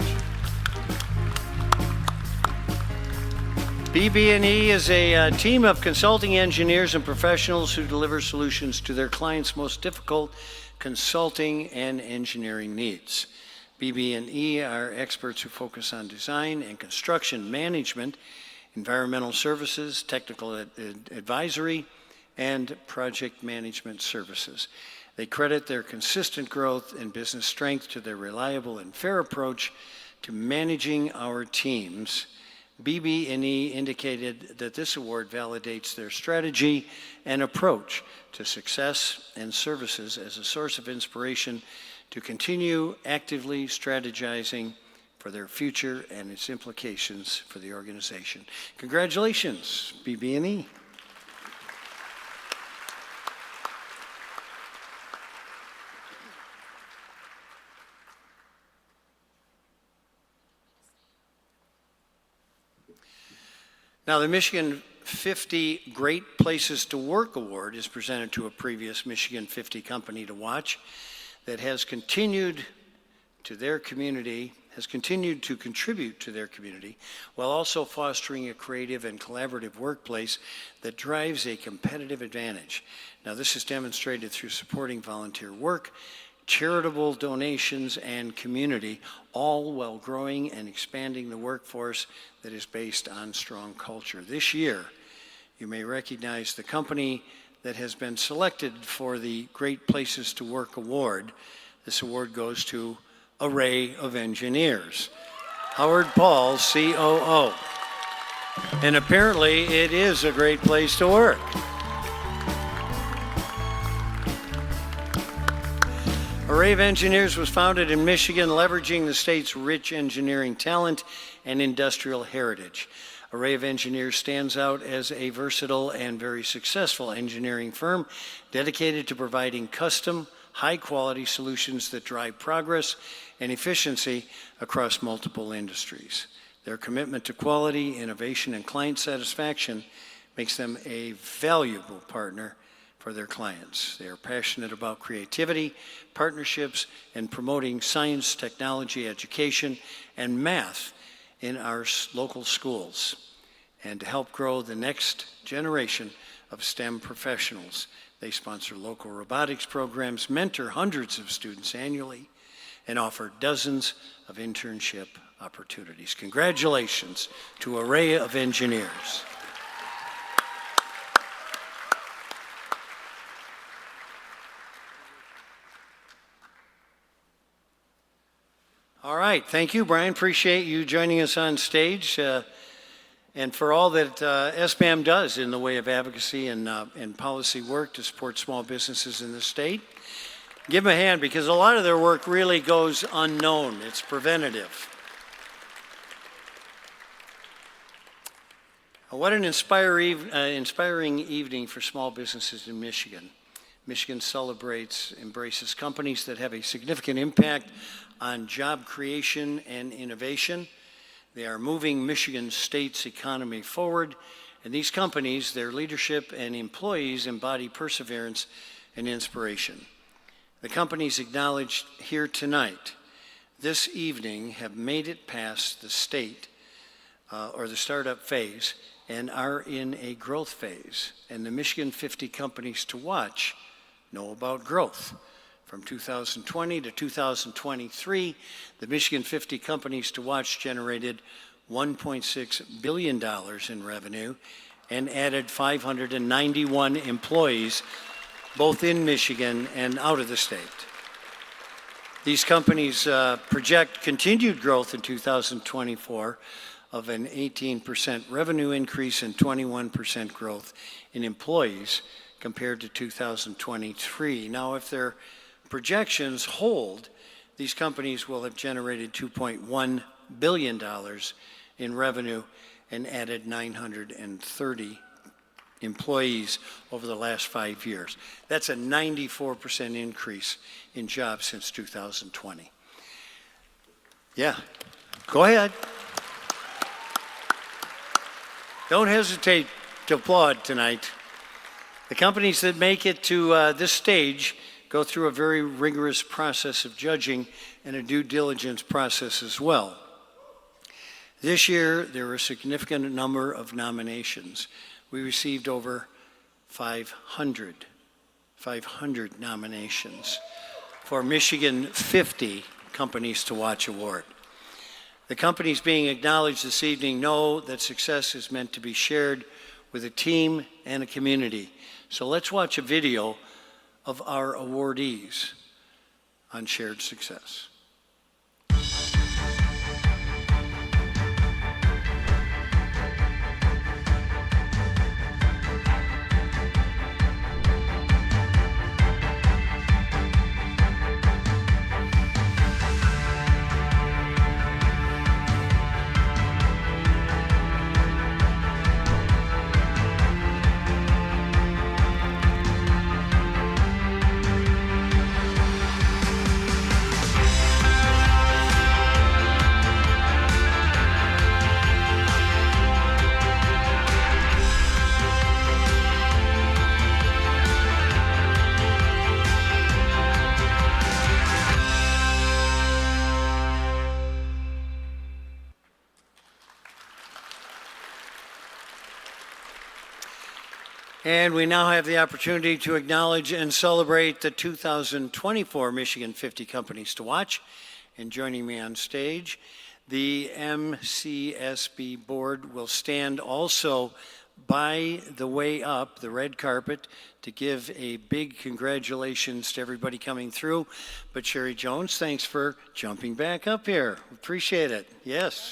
BB&E is a team of consulting engineers and professionals who deliver solutions to their clients' most difficult consulting and engineering needs. BB&E are experts who focus on design and construction management, environmental services, technical advisory, and project management services. They credit their consistent growth and business strength to their reliable and fair approach to managing our teams. BB&E indicated that this award validates their strategy and approach to success and services as a source of inspiration to continue actively strategizing for their future and its implications for the organization. Congratulations, BB&E. Now, the Michigan 50 Great Places to Work Award is presented to a previous Michigan 50 Company to Watch that has continued to contribute to their community while also fostering a creative and collaborative workplace that drives a competitive advantage. Now, this is demonstrated through supporting volunteer work, charitable donations, and community, all while growing and expanding the workforce that is based on strong culture. This year, you may recognize the company that has been selected for the Great Places to Work Award. This award goes to Array of Engineers. Howard Paul, COO. And apparently it is a great place to work. Array of Engineers was founded in Michigan, leveraging the state's rich engineering talent and industrial heritage. Array of Engineers stands out as a versatile and very successful engineering firm dedicated to providing custom, high-quality solutions that drive progress and efficiency across multiple industries. Their commitment to quality, innovation, and client satisfaction makes them a valuable partner for their clients. They are passionate about creativity, partnerships, and promoting science, technology, education, and math in our local schools, and to help grow the next generation of STEM professionals. They sponsor local robotics programs, mentor hundreds of students annually, and offer dozens of internship opportunities. Congratulations to Array of Engineers. All right, thank you, Brian. Appreciate you joining us on stage, and for all that SBAM does in the way of advocacy and policy work to support small businesses in the state. Give them a hand, because a lot of their work really goes unknown. It's preventative. What an inspiring evening for small businesses in Michigan. Michigan embraces companies that have a significant impact on job creation and innovation. They are moving Michigan State's economy forward, and these companies, their leadership and employees embody perseverance and inspiration. The companies acknowledged here tonight, this evening, have made it past the state or the startup phase and are in a growth phase. And the Michigan 50 companies to watch know about growth. From 2020 to 2023, the Michigan 50 companies to watch generated $1.6 billion in revenue and added 591 employees, both in Michigan and out of the state. These companies project continued growth in 2024 of an 18% revenue increase and 21% growth in employees compared to 2023. Now, if their projections hold, these companies will have generated $2.1 billion in revenue and added 930 employees over the last 5 years. That's a 94% increase in jobs since 2020. Yeah, go ahead. Don't hesitate to applaud tonight. The companies that make it to this stage go through a very rigorous process of judging and a due diligence process as well. This year, there were a significant number of nominations. We received over 500 nominations for Michigan 50 Companies to Watch Award. The companies being acknowledged this evening know that success is meant to be shared with a team and a community. So let's watch a video of our awardees on shared success. And we now have the opportunity to acknowledge and celebrate the 2024 Michigan 50 Companies to Watch. And joining me on stage, the MCSB board will stand also by the way up, the red carpet, to give a big congratulations to everybody coming through. But Sherry Jones, thanks for jumping back up here. Appreciate it. Yes.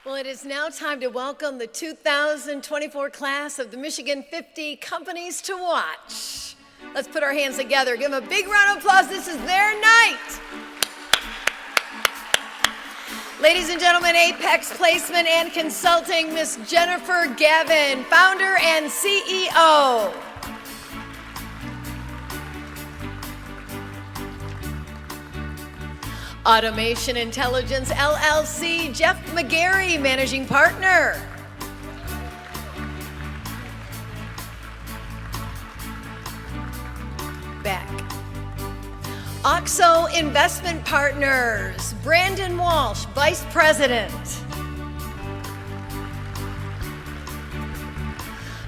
Well, it is now time to welcome the 2024 class of the Michigan 50 Companies to Watch. Let's put our hands together. Give them a big round of applause. This is their night. Ladies and gentlemen, Apex Placement and Consulting, Miss Jennifer Gavin, founder and CEO. Automation Intelligence LLC, Jeff McGarry, Managing Partner. Back. OXO Investment Partners, Brandon Walsh, Vice President.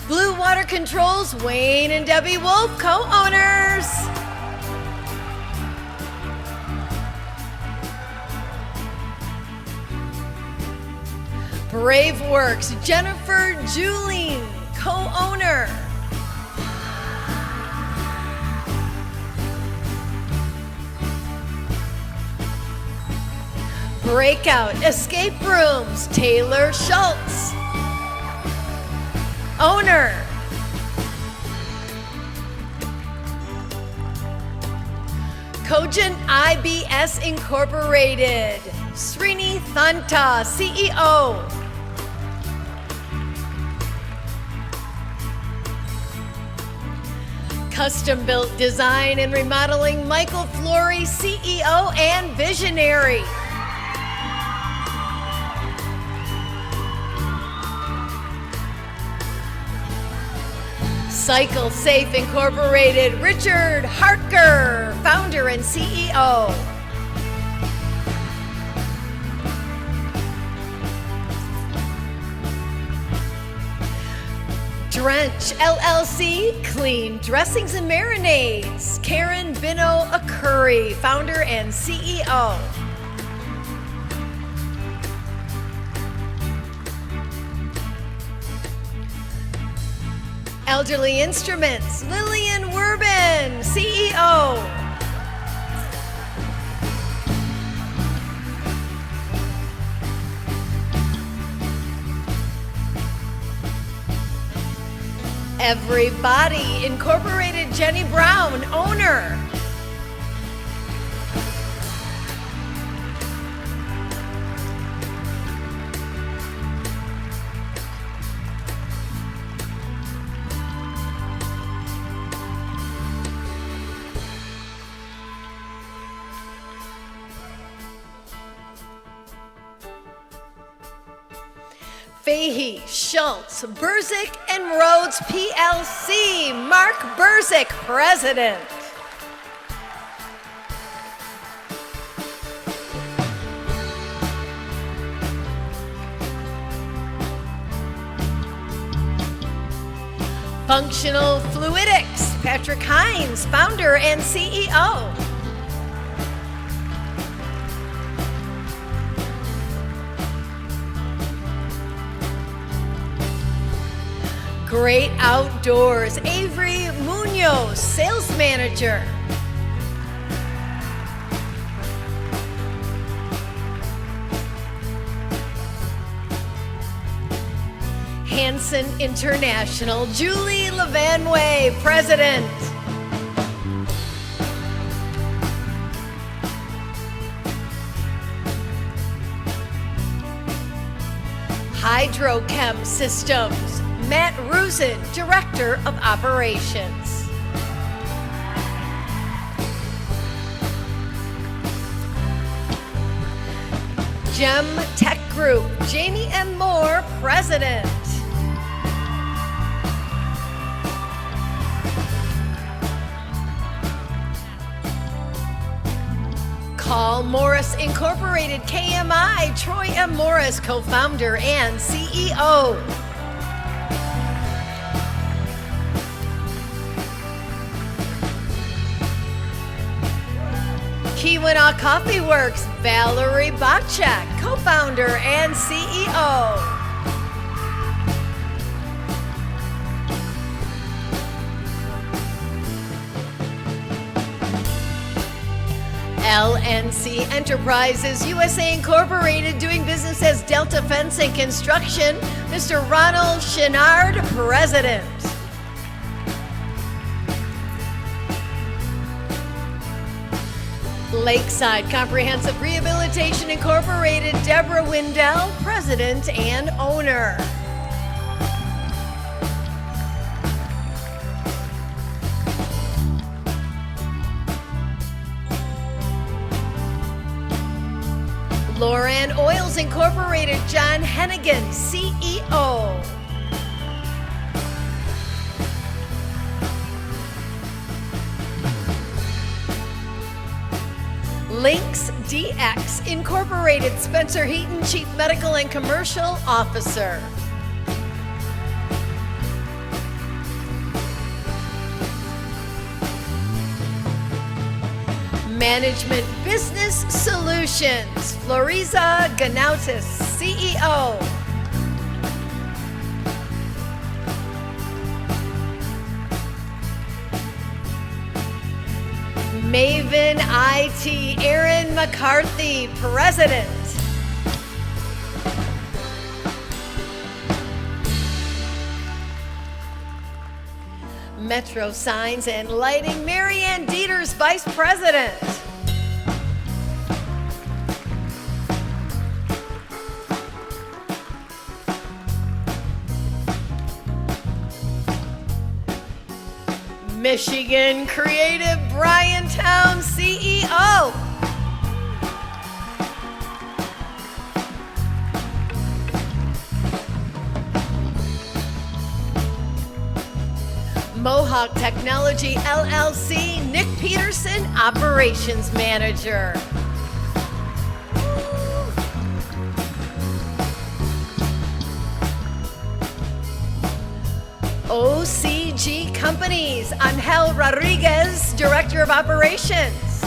Blue Water Controls, Wayne and Debbie Wolf, co-owners. Brave Works, Jennifer Juline, co-owner. Breakout Escape Rooms, Taylor Schultz, owner. Cogent IBS Incorporated, Srini Thanta, CEO. Custom Built Design and Remodeling, Michael Flory, CEO and visionary. Cycle Safe Incorporated, Richard Hartker, founder and CEO. Drench LLC, Clean Dressings and Marinades, Karen Bino Akuri, founder and CEO. Elderly Instruments, Lillian Werbin, CEO. Everybody Incorporated, Jenny Brown, owner. Fahey, Schultz, Burzik and Rhodes PLC, Mark Burzik, President. Functional Fluidics, Patrick Hines, founder and CEO. Great Outdoors, Avery Munoz, sales manager. Hanson International, Julie Levanway, president. Hydrochem Systems, Matt Rusin, Director of Operations. Gem Tech Group, Jamie M. Moore, President. Call Morris Incorporated, KMI, Troy M. Morris, co-founder and CEO. Keweenaw Coffee Works, Valerie Bachak, co-founder and CEO. LNC Enterprises USA Incorporated, doing business as Delta Fencing Construction, Mr. Ronald Chenard, President. Lakeside Comprehensive Rehabilitation Incorporated, Deborah Windell, President and owner. and Oils Incorporated, John Hennigan, CEO. Lynx DX Incorporated, Spencer Heaton, Chief Medical and Commercial Officer. Management Business Solutions, Floriza Ganautis, CEO. Maven IT, Aaron McCarthy, President. Metro Signs and Lighting, Marianne Dieters, Vice President. Michigan Creative, Brian Town, CEO. Mohawk Technology LLC, Nick Peterson, Operations Manager. OCG Companies, Angel Rodriguez, Director of Operations.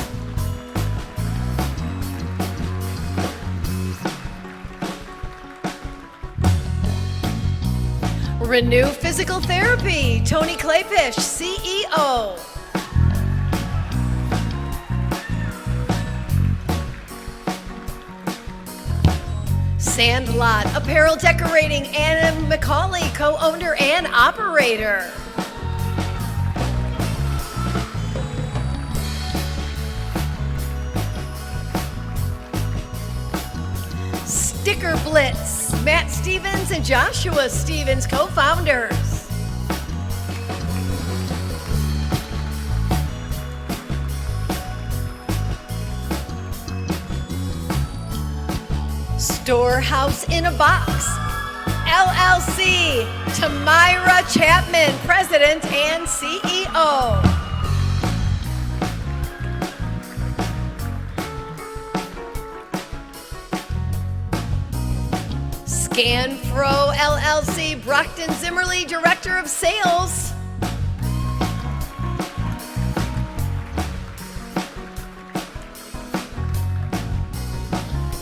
Renew Physical Therapy, Tony Clayfish, CEO. Sandlot Apparel Decorating, Anna McCauley, co-owner and operator. Sticker Blitz, Matt Stevens and Joshua Stevens, co-founders. Storehouse in a Box, LLC, Tamira Chapman, President and CEO. ScanPro LLC, Brockton Zimmerly, Director of Sales.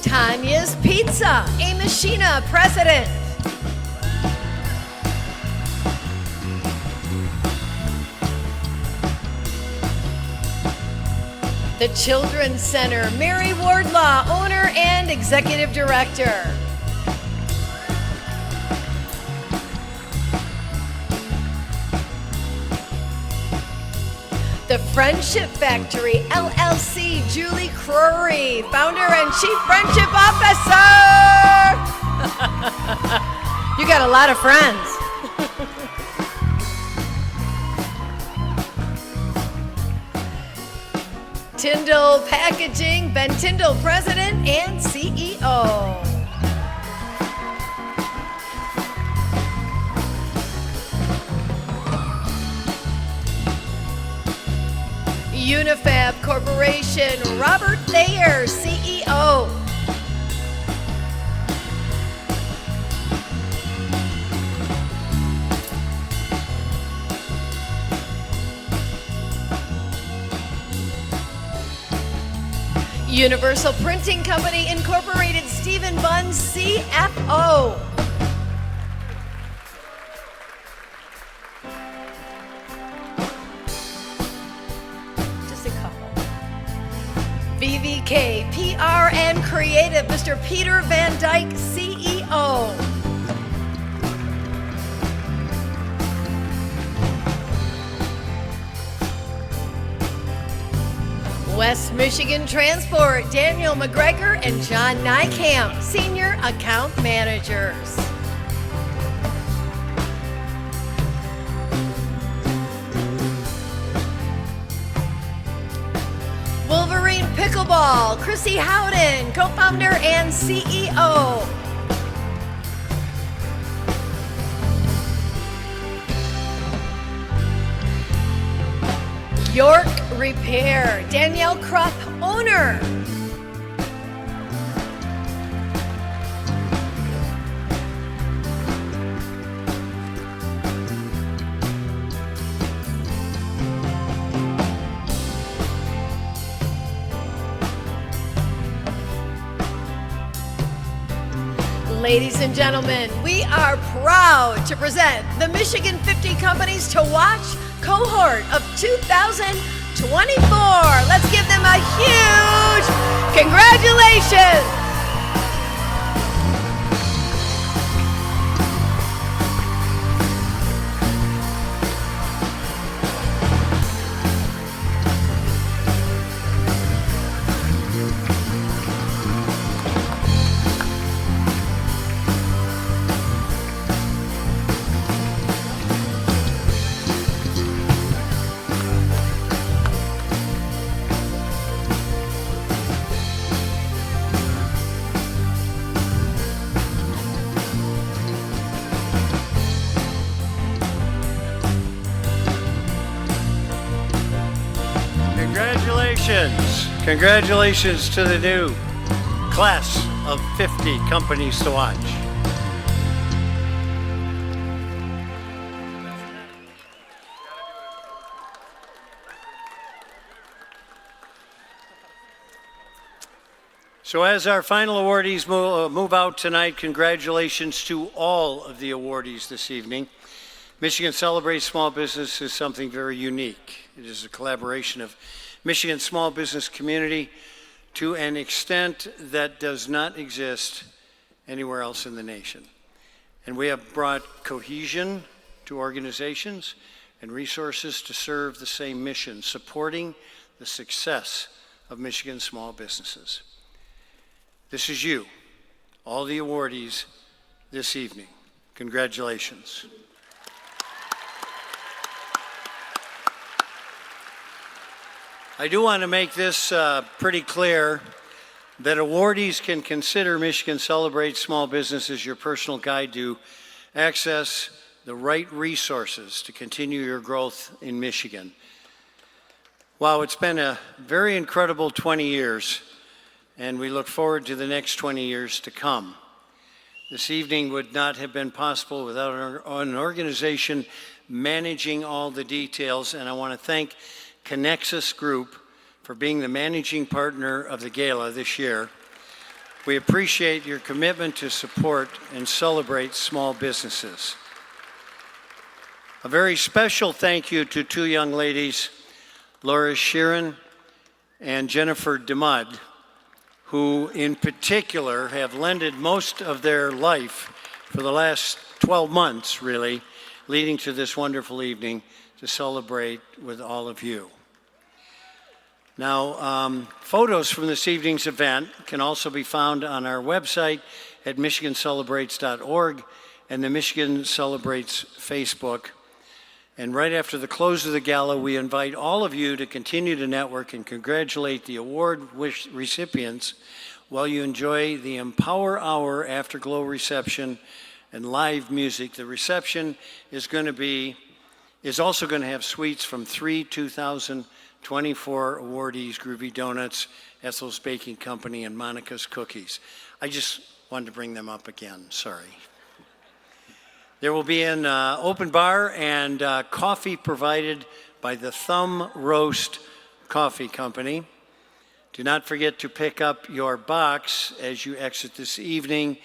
Tanya's Pizza, Amashina, President. The Children's Center, Mary Wardlaw, owner and executive director. The Friendship Factory, LLC, Julie Crory, founder and chief friendship officer. You got a lot of friends. Tyndall Packaging, Ben Tyndall, President and CEO. Unifab Corporation, Robert Thayer, CEO. Universal Printing Company Incorporated, Stephen Bunn, CFO. VVK, PR and Creative, Mr. Peter Van Dyke, CEO. West Michigan Transport, Daniel McGregor and John Nykamp, Senior Account Managers. Wolverine Pickleball, call Chrissy Howden, co-founder and CEO. York Repair, Danielle Krupp, owner. Ladies and gentlemen, we are proud to present the Michigan 50 Companies to Watch cohort of 2024. Let's give them a huge congratulations. Congratulations to the new class of 50 companies to watch. So as our final awardees move out tonight, congratulations to all of the awardees this evening. Michigan Celebrates Small Business is something very unique. It is a collaboration of Michigan small business community to an extent that does not exist anywhere else in the nation. And we have brought cohesion to organizations and resources to serve the same mission, supporting the success of Michigan small businesses. This is you, all the awardees this evening. Congratulations. I do want to make this pretty clear that awardees can consider Michigan Celebrates Small Business as your personal guide to access the right resources to continue your growth in Michigan. Wow, it's been a very incredible 20 years, and we look forward to the next 20 years to come. This evening would not have been possible without an organization managing all the details, and I want to thank Connexus Group for being the managing partner of the Gala this year. We appreciate your commitment to support and celebrate small businesses. A very special thank you to two young ladies, Laura Sheeran and Jennifer DeMudd, who in particular have lended most of their life for the last 12 months, really, leading to this wonderful evening to celebrate with all of you. Now, photos from this evening's event can also be found on our website at michigancelebrates.org and the Michigan Celebrates Facebook. And right after the close of the gala, we invite all of you to continue to network and congratulate the award recipients while you enjoy the Empower Hour Afterglow reception and live music. The reception is also going to have sweets from 2024 awardees, Groovy Donuts, Ethel's Baking Company, and Monica's Cookies. I just wanted to bring them up again, sorry. There will be an open bar and coffee provided by the Thumb Roast Coffee Company. Do not forget to pick up your box as you exit this evening.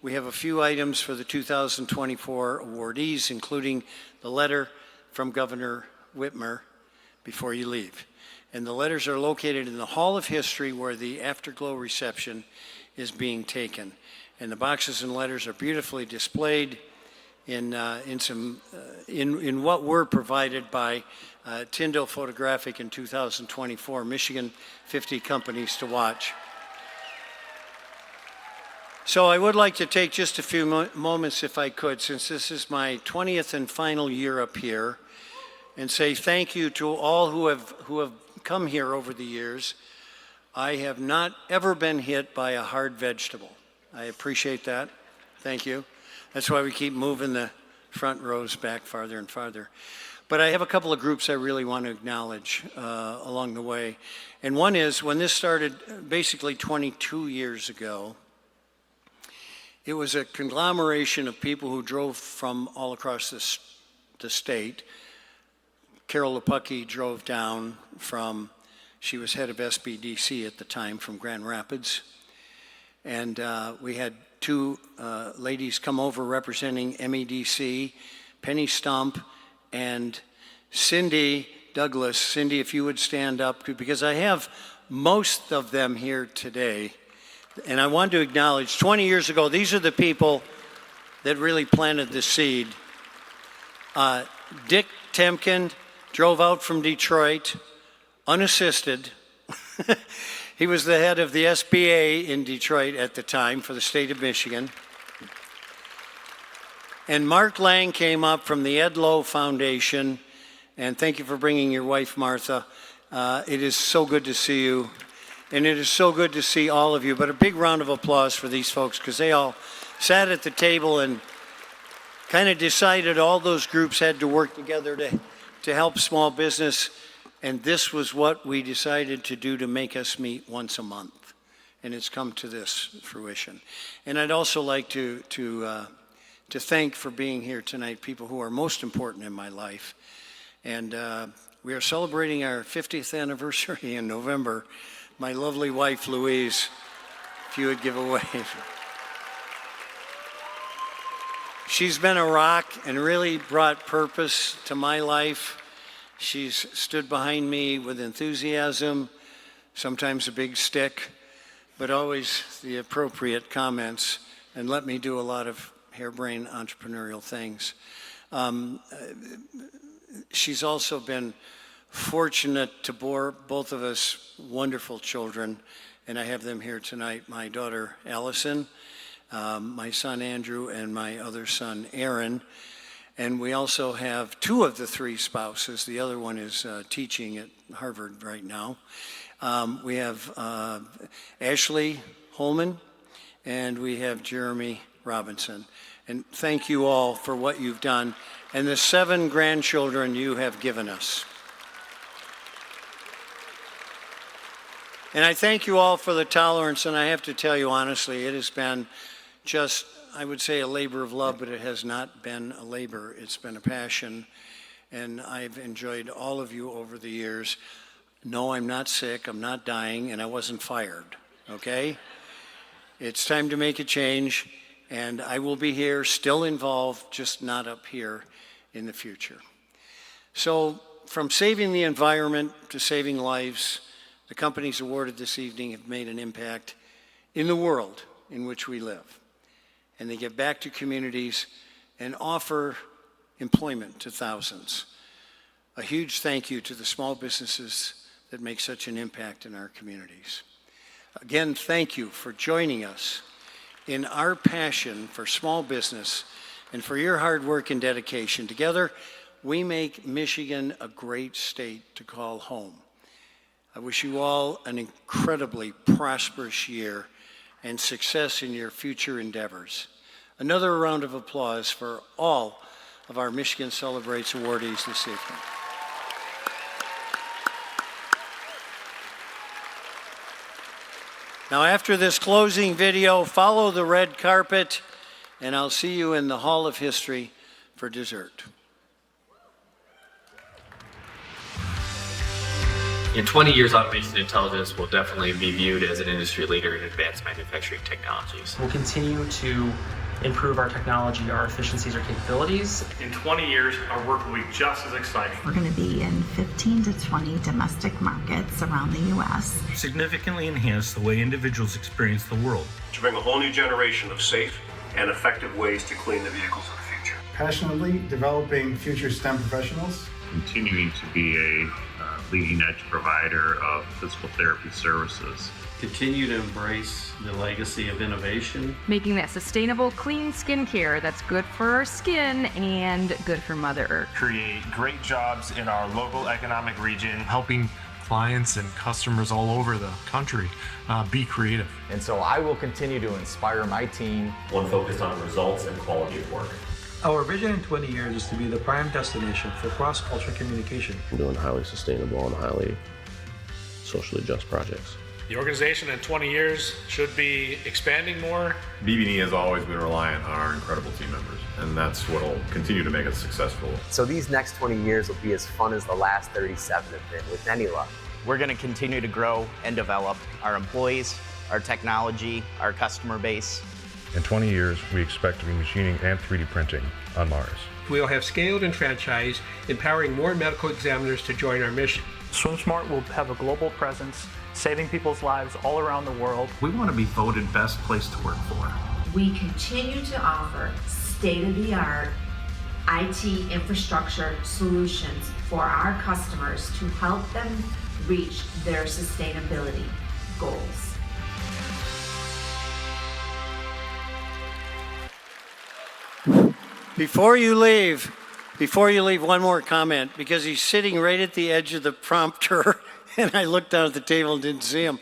We have a few items for the 2024 awardees, including the letter from Governor Whitmer before you leave. And the letters are located in the Hall of History where the Afterglow reception is being taken. And the boxes and letters are beautifully displayed in what were provided by Tyndall Photographic in 2024, Michigan 50 Companies to Watch. So I would like to take just a few moments, if I could, since this is my 20th and final year up here, and say thank you to all who have come here over the years. I have not ever been hit by a hard vegetable. I appreciate that. Thank you. That's why we keep moving the front rows back farther and farther. But I have a couple of groups I really want to acknowledge along the way. And one is, when this started basically 22 years ago, it was a conglomeration of people who drove from all across the state. Carol Lepucki drove down from, she was head of SBDC at the time, from Grand Rapids. And we had two ladies come over representing MEDC, Penny Stump and Cindy Douglas. Cindy, if you would stand up, because I have most of them here today. And I want to acknowledge, 20 years ago, these are the people that really planted the seed. Dick Temkin drove out from Detroit, unassisted. He was the head of the SBA in Detroit at the time for the state of Michigan. And Mark Lang came up from the Ed Lowe Foundation. And thank you for bringing your wife, Martha. It is so good to see you. And it is so good to see all of you. But a big round of applause for these folks, because they all sat at the table and kind of decided all those groups had to work together to help small business. And this was what we decided to do to make us meet once a month. And it's come to this fruition. And I'd also like to thank for being here tonight people who are most important in my life. And we are celebrating our 50th anniversary in November. My lovely wife, Louise, if you would give a wave. She's been a rock and really brought purpose to my life. She's stood behind me with enthusiasm, sometimes a big stick, but always the appropriate comments, and let me do a lot of harebrained entrepreneurial things. She's also been fortunate to bore both of us wonderful children, and I have them here tonight. My daughter, Allison, my son, Andrew, and my other son, Aaron. And we also have two of the three spouses. The other one is teaching at Harvard right now. We have Ashley Holman, and we have Jeremy Robinson. And thank you all for what you've done, and the 7 grandchildren you have given us. And I thank you all for the tolerance, and I have to tell you honestly, it has been just, I would say, a labor of love, but it has not been a labor. It's been a passion, and I've enjoyed all of you over the years. No, I'm not sick, I'm not dying, and I wasn't fired, okay? It's time to make a change, and I will be here, still involved, just not up here in the future. So, from saving the environment to saving lives, the companies awarded this evening have made an impact in the world in which we live. And they give back to communities and offer employment to thousands. A huge thank you to the small businesses that make such an impact in our communities. Again, thank you for joining us in our passion for small business and for your hard work and dedication. Together, we make Michigan a great state to call home. I wish you all an incredibly prosperous year and success in your future endeavors. Another round of applause for all of our Michigan Celebrates awardees this evening. Now, after this closing video, follow the red carpet, and I'll see you in the Hall of History for dessert. In 20 years, automation intelligence will definitely be viewed as an industry leader in advanced manufacturing technologies. We'll continue to improve our technology, our efficiencies, our capabilities. In 20 years, our work will be just as exciting. We're going to be in 15 to 20 domestic markets around the U.S. Significantly enhance the way individuals experience the world. To bring a whole new generation of safe and effective ways to clean the vehicles of the future. Passionately developing future STEM professionals. Continuing to be a leading edge provider of physical therapy services. Continue to embrace the legacy of innovation. Making that sustainable, clean skincare that's good for our skin and good for Mother Earth. Create great jobs in our local economic region, helping clients and customers all over the country. Be creative. And so I will continue to inspire my team. One focused on results and quality of work. Our vision in 20 years is to be the prime destination for cross-cultural communication. We're doing highly sustainable and highly socially just projects. The organization in 20 years should be expanding more. BB&E has always been reliant on our incredible team members, and that's what will continue to make us successful. So these next 20 years will be as fun as the last 37 have been, with any luck. We're going to continue to grow and develop our employees, our technology, our customer base. In 20 years, we expect to be machining and 3D printing on Mars. We will have scaled and franchised, empowering more medical examiners to join our mission. SwimSmart will have a global presence, saving people's lives all around the world. We want to be voted best place to work for. We continue to offer state-of-the-art IT infrastructure solutions for our customers to help them reach their sustainability goals. Before you leave, one more comment, because he's sitting right at the edge of the prompter, and I looked down at the table and didn't see him.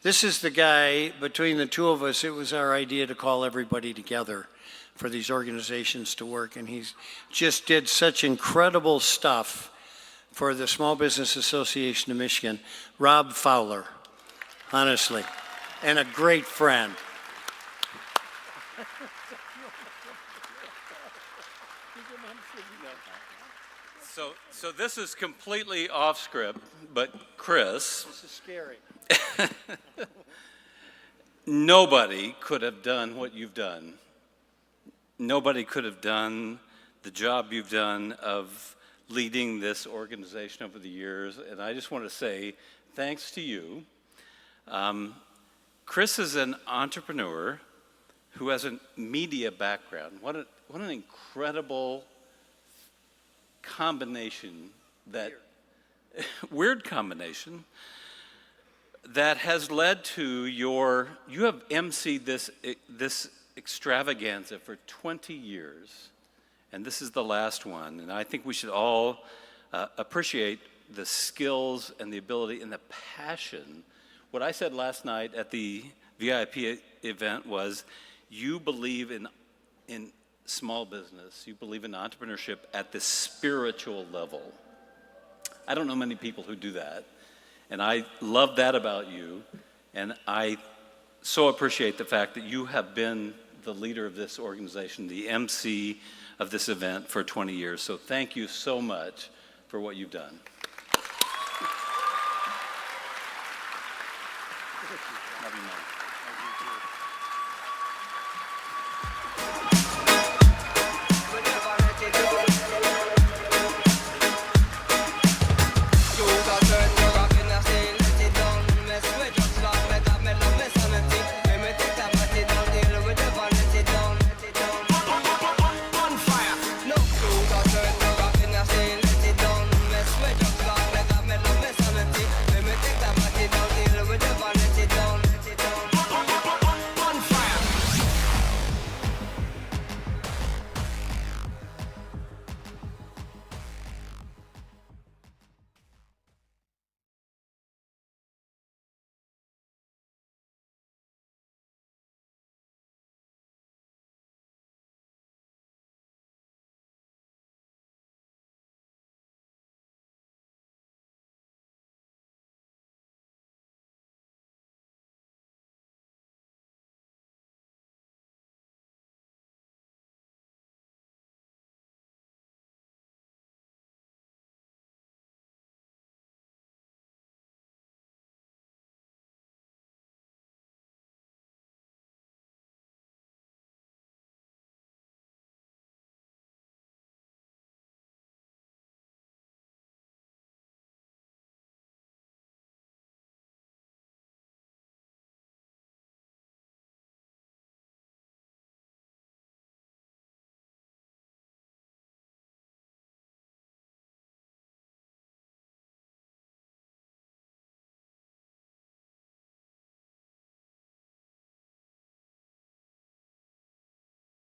This is the guy, between the two of us, it was our idea to call everybody together for these organizations to work, and he just did such incredible stuff for the Small Business Association of Michigan. Rob Fowler, honestly, and a great friend. So this is completely off script, but Chris, this is scary. Nobody could have done what you've done. Nobody could have done the job you've done of leading this organization over the years, and I just want to say thanks to you. Chris is an entrepreneur who has a media background. What an incredible combination, that weird combination that has led to you have emceed this extravaganza for 20 years, and this is the last one, and I think we should all appreciate the skills and the ability and the passion. What I said last night at the VIP event was, you believe in small business, you believe in entrepreneurship at the spiritual level. I don't know many people who do that, and I love that about you, and I so appreciate the fact that you have been the leader of this organization, the MC of this event for 20 years. So thank you so much for what you've done.